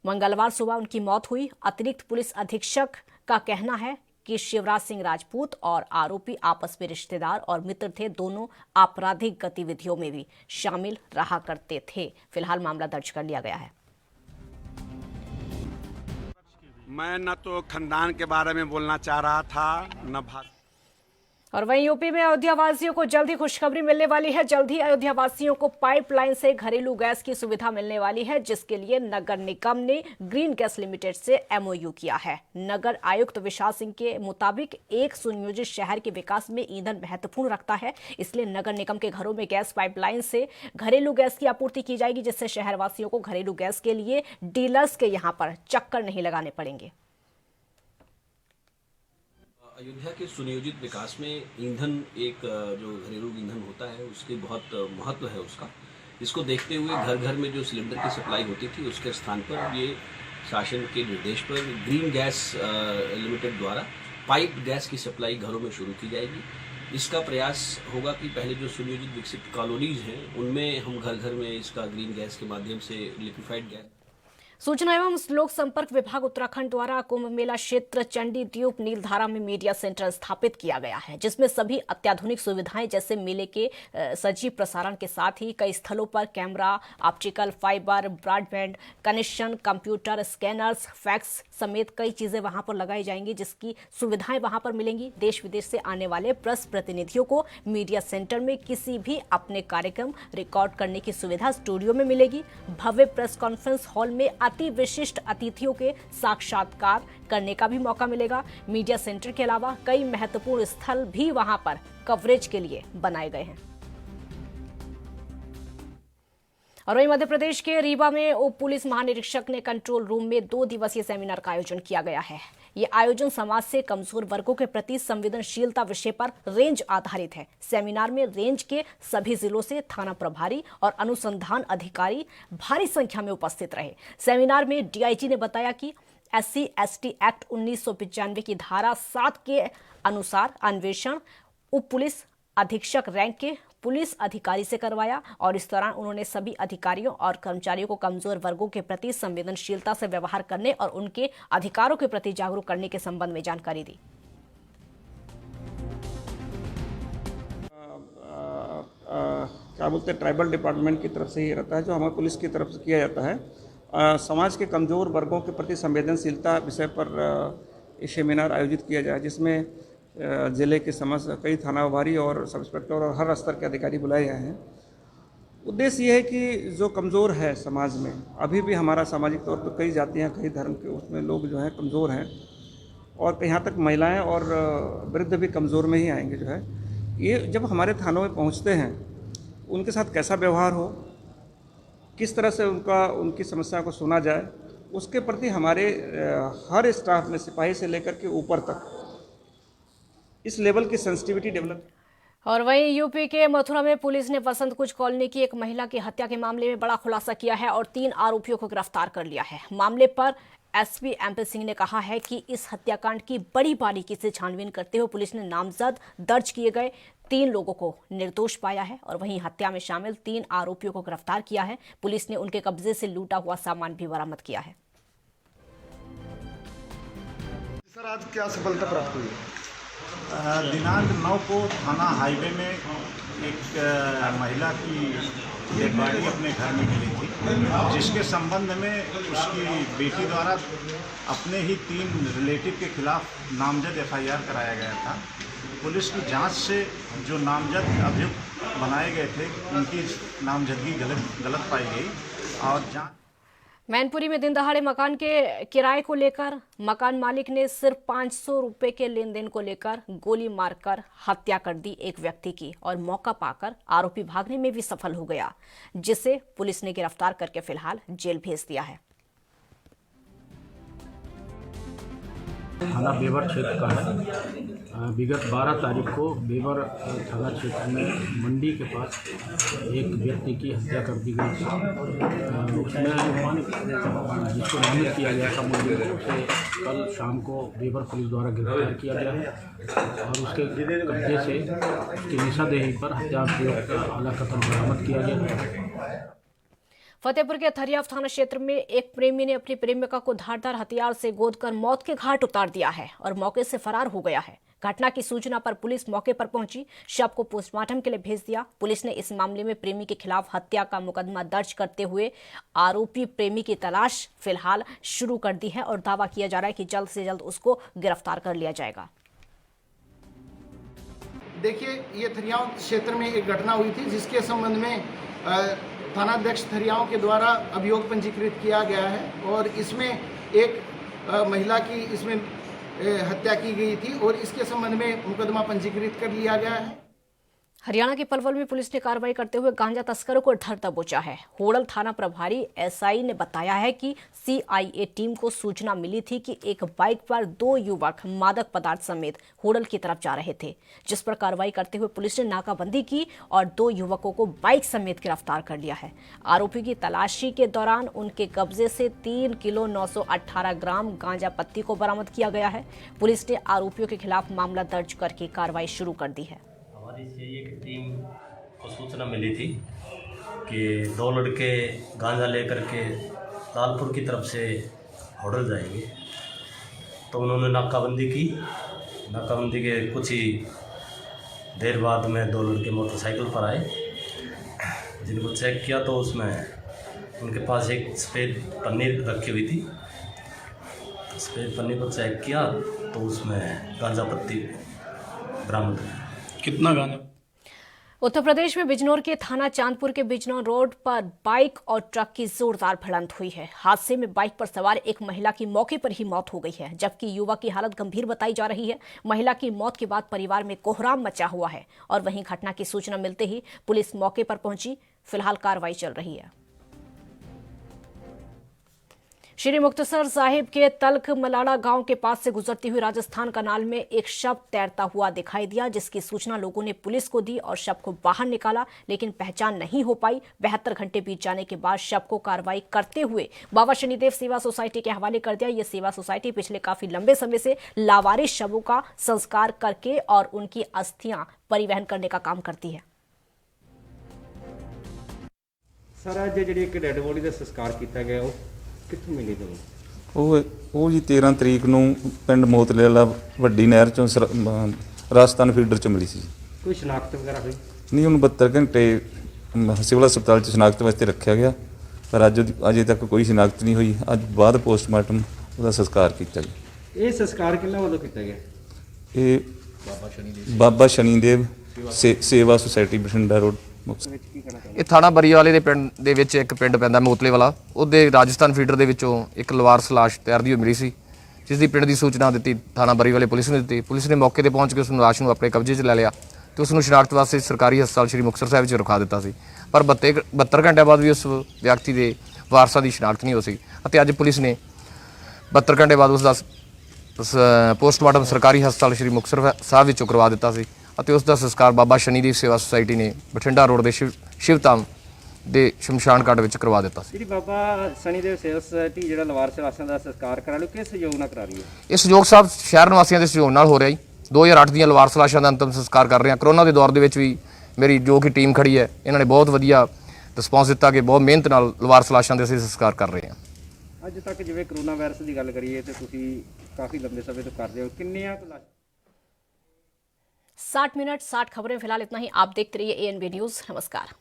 Speaker 1: मंगलवार सुबह उनकी मौत हुई। अतिरिक्त पुलिस अधीक्षक का कहना है कि शिवराज सिंह राजपूत और आरोपी आपस में रिश्तेदार और मित्र थे। दोनों आपराधिक गतिविधियों में भी शामिल रहा करते थे। फिलहाल मामला दर्ज कर लिया गया है।
Speaker 16: मैं न तो खानदान के बारे में बोलना चाह रहा था न
Speaker 1: और वहीं यूपी में अयोध्या वासियों को जल्द ही खुशखबरी मिलने वाली है। जल्द ही अयोध्या वासियों को पाइपलाइन से घरेलू गैस की सुविधा मिलने वाली है, जिसके लिए नगर निगम ने ग्रीन गैस लिमिटेड से MOU किया है। नगर आयुक्त विशाल सिंह के मुताबिक एक सुनियोजित शहर के विकास में ईंधन महत्वपूर्ण रखता है, इसलिए नगर निगम के घरों में गैस पाइपलाइन से घरेलू गैस की आपूर्ति की जाएगी, जिससे शहरवासियों को घरेलू गैस के लिए डीलर्स के यहाँ पर चक्कर नहीं लगाने पड़ेंगे।
Speaker 17: अयोध्या के सुनियोजित विकास में ईंधन एक जो घरेलू ईंधन होता है उसकी बहुत महत्व है उसका। इसको देखते हुए घर घर में जो सिलेंडर की सप्लाई होती थी उसके स्थान पर ये शासन के निर्देश पर ग्रीन गैस लिमिटेड द्वारा पाइप गैस की सप्लाई घरों में शुरू की जाएगी। इसका प्रयास होगा कि पहले जो सुनियोजित विकसित कॉलोनीज हैं उनमें हम घर घर में इसका ग्रीन गैस के माध्यम से लिक्विफाइड गैस।
Speaker 1: सूचना एवं लोक संपर्क विभाग उत्तराखंड द्वारा कुंभ मेला क्षेत्र चंडी द्वीप नीलधारा में मीडिया सेंटर स्थापित किया गया है, जिसमें सभी अत्याधुनिक सुविधाएं जैसे मेले के सजीव प्रसारण के साथ ही कई स्थलों पर camera, optical fibre, broadband connection, computer, scanners, fax समेत कई चीजें वहां पर लगाई जाएंगी, जिसकी सुविधाएं वहां पर मिलेंगी। देश विदेश से आने वाले प्रेस प्रतिनिधियों को मीडिया सेंटर में किसी भी अपने कार्यक्रम रिकॉर्ड करने की सुविधा स्टूडियो में मिलेगी। भव्य प्रेस कॉन्फ्रेंस हॉल में अति विशिष्ट अतिथियों के साक्षात्कार करने का भी मौका मिलेगा। मीडिया सेंटर के अलावा कई महत्वपूर्ण स्थल भी वहां पर कवरेज के लिए बनाए गए हैं। और वहीं मध्य प्रदेश के रीवा में उप पुलिस महानिरीक्षक ने कंट्रोल रूम में 2 दिवसीय सेमिनार का आयोजन किया गया है। ये आयोजन समाज से कमजोर वर्गों के प्रति संवेदनशीलता विषय पर रेंज आधारित है। सेमिनार में रेंज के सभी जिलों से थाना प्रभारी और अनुसंधान अधिकारी भारी संख्या में उपस्थित रहे। सेमिनार में DIG ने बताया कि SC/ST एक्ट 1995 की धारा 7 के अनुसार अन्वेषण उप पुलिस अधीक्षक रैंक के पुलिस अधिकारी से करवाया और इस दौरान उन्होंने सभी अधिकारियों और कर्मचारियों को कमजोर वर्गों के प्रति संवेदनशीलता से व्यवहार करने और उनके अधिकारों के प्रति जागरूक करने के संबंध में जानकारी दी।
Speaker 10: क्या बोलते हैं, ट्राइबल डिपार्टमेंट की तरफ से ये रहता है, जो हमारे पुलिस की तरफ से किया जाता है। समाज के कमज़ोर वर्गों के प्रति संवेदनशीलता विषय पर ये सेमिनार आयोजित किया जाए, जिसमें ज़िले के समस्त कई थाना प्रभारी और सब इंस्पेक्टर और हर स्तर के अधिकारी बुलाए गए हैं। उद्देश्य ये है कि जो कमज़ोर है समाज में, अभी भी हमारा सामाजिक तौर पर कई जातियाँ, कई धर्म के उसमें लोग जो हैं कमज़ोर हैं, और यहाँ तक महिलाएँ और वृद्ध भी कमज़ोर में ही आएंगे। जो है ये जब हमारे थानों में पहुँचते हैं, उनके साथ कैसा व्यवहार हो, किस तरह से उनकी समस्या को सुना जाए, उसके प्रति हमारे हर स्टाफ में सिपाही से लेकर के ऊपर तक इस लेवल की सेंसिटिविटी डेवलप।
Speaker 1: और वहीं यूपी के मथुरा में पुलिस ने वसंत कुंज कॉलोनी की एक महिला की हत्या के मामले में बड़ा खुलासा किया है और 3 आरोपियों को गिरफ्तार कर लिया है। मामले पर एसपी एमपी सिंह ने कहा है कि इस हत्याकांड की बड़ी बारीकी से छानबीन करते हुए पुलिस ने नामजद दर्ज किए गए 3 लोगों को निर्दोष पाया है और वहीं हत्या में शामिल 3 आरोपियों को गिरफ्तार किया है। पुलिस ने उनके कब्जे से लूटा हुआ सामान भी बरामद किया है।
Speaker 18: सर, आज क्या सफलता प्राप्त हुई?
Speaker 19: दिनांक 9 को थाना हाईवे में एक महिला की डेड बॉडी अपने घर में मिली थी, जिसके संबंध में उसकी बेटी द्वारा अपने ही 3 रिलेटिव के खिलाफ नामजद एफआईआर कराया गया था। पुलिस की जांच से जो नामजद अभियुक्त बनाए गए थे, उनकी नामजदगी गलत पाई गई और जांच।
Speaker 1: मैनपुरी में दिन दहाड़े मकान के किराए को लेकर मकान मालिक ने सिर्फ 500 रुपए के लेन देन को लेकर गोली मारकर हत्या कर दी एक व्यक्ति की और मौका पाकर आरोपी भागने में भी सफल हो गया, जिसे पुलिस ने गिरफ्तार करके फिलहाल जेल भेज दिया है।
Speaker 20: थाना बेवर क्षेत्र का है। विगत 12 तारीख को बेवर थाना क्षेत्र में मंडी के पास एक व्यक्ति की हत्या कर दी गई थी। उसमें जिसको नामित किया गया था मुलजिम, उसे कल शाम को बेवर पुलिस द्वारा गिरफ्तार किया गया है और उसके कब्जे से उसकी निशादेही पर हत्या प्रयोग आला कत्ल बरामद किया गया।
Speaker 1: फतेहपुर के थरियाव थाना क्षेत्र में एक प्रेमी ने अपनी प्रेमिका को धारदार हथियार से गोदकर मौत के घाट उतार दिया है और मौके से फरार हो गया है। घटना की सूचना पर पुलिस मौके पर पहुंची, शव को पोस्टमार्टम के लिए भेज दिया। पुलिस ने इस मामले में प्रेमी के खिलाफ हत्या का मुकदमा दर्ज करते हुए आरोपी प्रेमी की तलाश फिलहाल शुरू कर दी है और दावा किया जा रहा है कि जल्द से जल्द उसको गिरफ्तार कर लिया जाएगा।
Speaker 22: देखिए, ये थरियाव क्षेत्र में एक घटना हुई थी जिसके संबंध में थानाध्यक्ष थरियाव के द्वारा अभियोग पंजीकृत किया गया है और इसमें एक महिला की इसमें हत्या की गई थी और इसके संबंध में मुकदमा पंजीकृत कर लिया गया है।
Speaker 1: हरियाणा के पलवल में पुलिस ने कार्रवाई करते हुए गांजा तस्करों को धर दबोचा है। होडल थाना प्रभारी एसआई ने बताया है कि सीआईए टीम को सूचना मिली थी कि एक बाइक पर 2 युवक मादक पदार्थ समेत होडल की तरफ जा रहे थे, जिस पर कार्रवाई करते हुए पुलिस ने नाकाबंदी की और 2 युवकों को बाइक समेत गिरफ्तार कर लिया है। आरोपी की तलाशी के दौरान उनके कब्जे से 3 किलो 918 ग्राम गांजा पत्ती को बरामद किया गया है। पुलिस ने आरोपियों के खिलाफ मामला दर्ज करके कार्रवाई शुरू कर दी है।
Speaker 26: हमारी सीआईए की टीम को सूचना मिली थी कि 2 लड़के गांजा लेकर के लालपुर की तरफ से होडल जाएंगे, तो उन्होंने नाकाबंदी की। नाकाबंदी के कुछ ही देर बाद में 2 लड़के मोटरसाइकिल पर आए, जिनको चेक किया तो उसमें उनके पास एक सफ़ेद पन्नी रखी हुई थी। सफ़ेद पन्नी को चेक किया तो उसमें गांजा पत्ती बरामद हुई।
Speaker 20: कितना गांजा?
Speaker 1: उत्तर प्रदेश में बिजनौर के थाना चांदपुर के बिजनौर रोड पर बाइक और ट्रक की जोरदार भिड़ंत हुई है। हादसे में बाइक पर सवार एक महिला की मौके पर ही मौत हो गई है, जबकि युवक की हालत गंभीर बताई जा रही है। महिला की मौत के बाद परिवार में कोहराम मचा हुआ है और वहीं घटना की सूचना मिलते ही पुलिस मौके पर पहुंची। फिलहाल कार्रवाई चल रही है। श्री मुक्तसर साहिब के तलख मलाड़ा गांव के पास से गुजरती हुई राजस्थान कनाल में एक शव तैरता हुआ दिखाई दिया, जिसकी सूचना लोगों ने पुलिस को दी और शव को बाहर निकाला, लेकिन पहचान नहीं हो पाई। 72 घंटे बीत जाने के बाद शव को कार्रवाई करते हुए बाबा शनिदेव सेवा सोसाइटी के हवाले कर दिया। यह सेवा सोसाइटी पिछले काफी लंबे समय से लावारिस शवों का संस्कार करके और उनकी अस्थियां परिवहन करने का काम करती है।
Speaker 3: ਸਰ ਅੱਜ ਜਿਹੜੀ ਇੱਕ ਡੈੱਡ ਬੋਡੀ ਦਾ ਸੰਸਕਾਰ ਕੀਤਾ ਗਿਆ ਉਹ ਕਿੱਥੋਂ ਮਿਲੀ ਤੁਹਾਨੂੰ?
Speaker 4: ਉਹ ਜੀ 13 ਤਰੀਕ ਨੂੰ ਪਿੰਡ ਮੋਤਲੇ ਵਾਲਾ ਵੱਡੀ ਨਹਿਰ ਚੋਂ ਰਾਜਸਥਾਨ ਫੀਡਰ ਚੋਂ ਮਿਲੀ ਸੀ।
Speaker 3: ਕੋਈ ਸ਼ਨਾਖਤ ਵਗੈਰਾ ਹੋਈ?
Speaker 4: ਨਹੀਂ, ਉਹਨੂੰ 72 ਘੰਟੇ ਸਿਵਲ ਹਸਪਤਾਲ 'ਚ ਸ਼ਨਾਖਤ ਵਾਸਤੇ ਰੱਖਿਆ ਗਿਆ, ਪਰ ਅਜੇ ਤੱਕ ਕੋਈ ਸ਼ਨਾਖਤ ਨਹੀਂ ਹੋਈ। ਅੱਜ ਬਾਅਦ ਪੋਸਟਮਾਰਟਮ ਉਹਦਾ ਸੰਸਕਾਰ ਕੀਤਾ ਗਿਆ।
Speaker 3: ਇਹ ਸੰਸਕਾਰ ਕਿਹਨਾਂ ਵੱਲੋਂ ਕੀਤਾ ਗਿਆ?
Speaker 4: ਇਹ ਬਾਬਾ ਸ਼ਨੀਦੇਵ ਸੇਵਾ ਸੁਸਾਇਟੀ ਬਠਿੰਡਾ ਰੋਡ ਮੁਕਤਸਰ।
Speaker 5: ਇਹ ਥਾਣਾ ਬਰੀਵਾਲੇ ਦੇ ਪਿੰਡ ਦੇ ਵਿੱਚ ਇੱਕ ਪਿੰਡ ਪੈਂਦਾ ਮੋਤਲੇ ਵਾਲਾ, ਉਹਦੇ ਰਾਜਸਥਾਨ ਫੀਡਰ ਦੇ ਵਿੱਚੋਂ ਇੱਕ ਲਵਾਰਸ ਲਾਸ਼ ਤੈਰਦੀ ਹੋਈ ਮਿਲੀ ਸੀ, ਜਿਸ ਦੀ ਪਿੰਡ ਦੀ ਸੂਚਨਾ ਦਿੱਤੀ ਥਾਣਾ ਬਰੀਵਾਲੇ ਪੁਲਿਸ ਨੂੰ ਦਿੱਤੀ। ਪੁਲਿਸ ਨੇ ਮੌਕੇ ਤੇ ਪਹੁੰਚ ਕੇ ਉਸ ਲਾਸ਼ ਨੂੰ ਆਪਣੇ ਕਬਜ਼ੇ 'ਚ ਲੈ ਲਿਆ ਤੇ ਉਸ ਨੂੰ ਸ਼ਨਾਖਤ ਵਾਸਤੇ ਸਰਕਾਰੀ ਹਸਪਤਾਲ ਸ਼੍ਰੀ ਮੁਕਤਸਰ ਸਾਹਿਬ 'ਚ ਰਖਾ ਦਿੱਤਾ ਸੀ, ਪਰ 72 ਘੰਟਿਆਂ ਬਾਅਦ ਵੀ ਉਸ ਵਿਅਕਤੀ ਦੇ ਵਾਰਸਾਂ ਦੀ ਸ਼ਨਾਖਤ ਨਹੀਂ ਹੋ ਸਕੀ ਅਤੇ ਅੱਜ ਪੁਲਿਸ ਨੇ 72 ਘੰਟੇ ਬਾਅਦ ਉਸ ਦਾ ਪੋਸਟਮਾਰਟਮ ਸਰਕਾਰੀ ਹਸਪਤਾਲ ਸ਼੍ਰੀ ਮੁਕਤਸਰ ਸਾਹਿਬ ਵਿੱਚੋਂ ਕਰਵਾ ਦਿੱਤਾ ਸੀ ਅਤੇ ਉਸ ਦਾ ਸੰਸਕਾਰ ਬਾਬਾ ਸ਼ਨੀਦੇਵ ਸੇਵਾ ਸੁਸਾਇਟੀ ਨੇ ਬਠਿੰਡਾ ਰੋਡ ਦੇ ਸ਼ਿਵਧਾਮ ਦੇ ਸ਼ਮਸ਼ਾਨ ਘਾਟ ਵਿੱਚ ਕਰਵਾ ਦਿੱਤਾ ਸੀ।
Speaker 3: ਜਿਹੜੀ ਬਾਬਾ ਸ਼ਨੀਦੇਵ ਸੇਵਾ ਸੁਸਾਇਟੀ ਜਿਹੜਾ ਲਵਾਰਸ ਲਾਸ਼ਾਂ ਦਾ ਸੰਸਕਾਰ ਕਰਾ ਲਿਓ, ਕਿਸ ਸਹਿਯੋਗ ਨਾਲ ਕਰਾ ਰਹੀ ਹੈ?
Speaker 5: ਇਹ ਸਹਿਯੋਗ ਸਾਹਿਬ ਸ਼ਹਿਰ ਨਿਵਾਸੀਆਂ ਦੇ ਸਹਿਯੋਗ ਨਾਲ ਹੋ ਰਿਹਾ ਜੀ। 2008 ਦੀਆਂ ਲਵਾਰਸ ਲਾਸ਼ਾਂ ਦਾ ਅੰਤਮ ਸੰਸਕਾਰ ਕਰ ਰਹੇ ਹਾਂ। ਕਰੋਨਾ ਦੇ ਦੌਰ ਦੇ ਵਿੱਚ ਵੀ ਮੇਰੀ ਜੋ ਕਿ ਟੀਮ ਖੜੀ ਹੈ, ਇਹਨਾਂ ਨੇ ਬਹੁਤ ਵਧੀਆ ਰਿਸਪੌਂਸ ਦਿੱਤਾ ਕਿ ਬਹੁਤ ਮਿਹਨਤ ਨਾਲ ਲਵਾਰਸ ਲਾਸ਼ਾਂ ਦੇ ਅਸੀਂ ਸੰਸਕਾਰ ਕਰ ਰਹੇ ਹਾਂ।
Speaker 3: ਅੱਜ ਤੱਕ ਜਿਵੇਂ ਕਰੋਨਾ ਵਾਇਰਸ ਦੀ ਗੱਲ ਕਰੀਏ ਤੇ ਤੁਸੀਂ ਕਾफ़ी लंबे समय तो करते हो, किन्नियां
Speaker 1: 60 मिनट 60 खबरें फिलहाल इतना ही। आप देखते रहिए ANB न्यूज़। नमस्कार।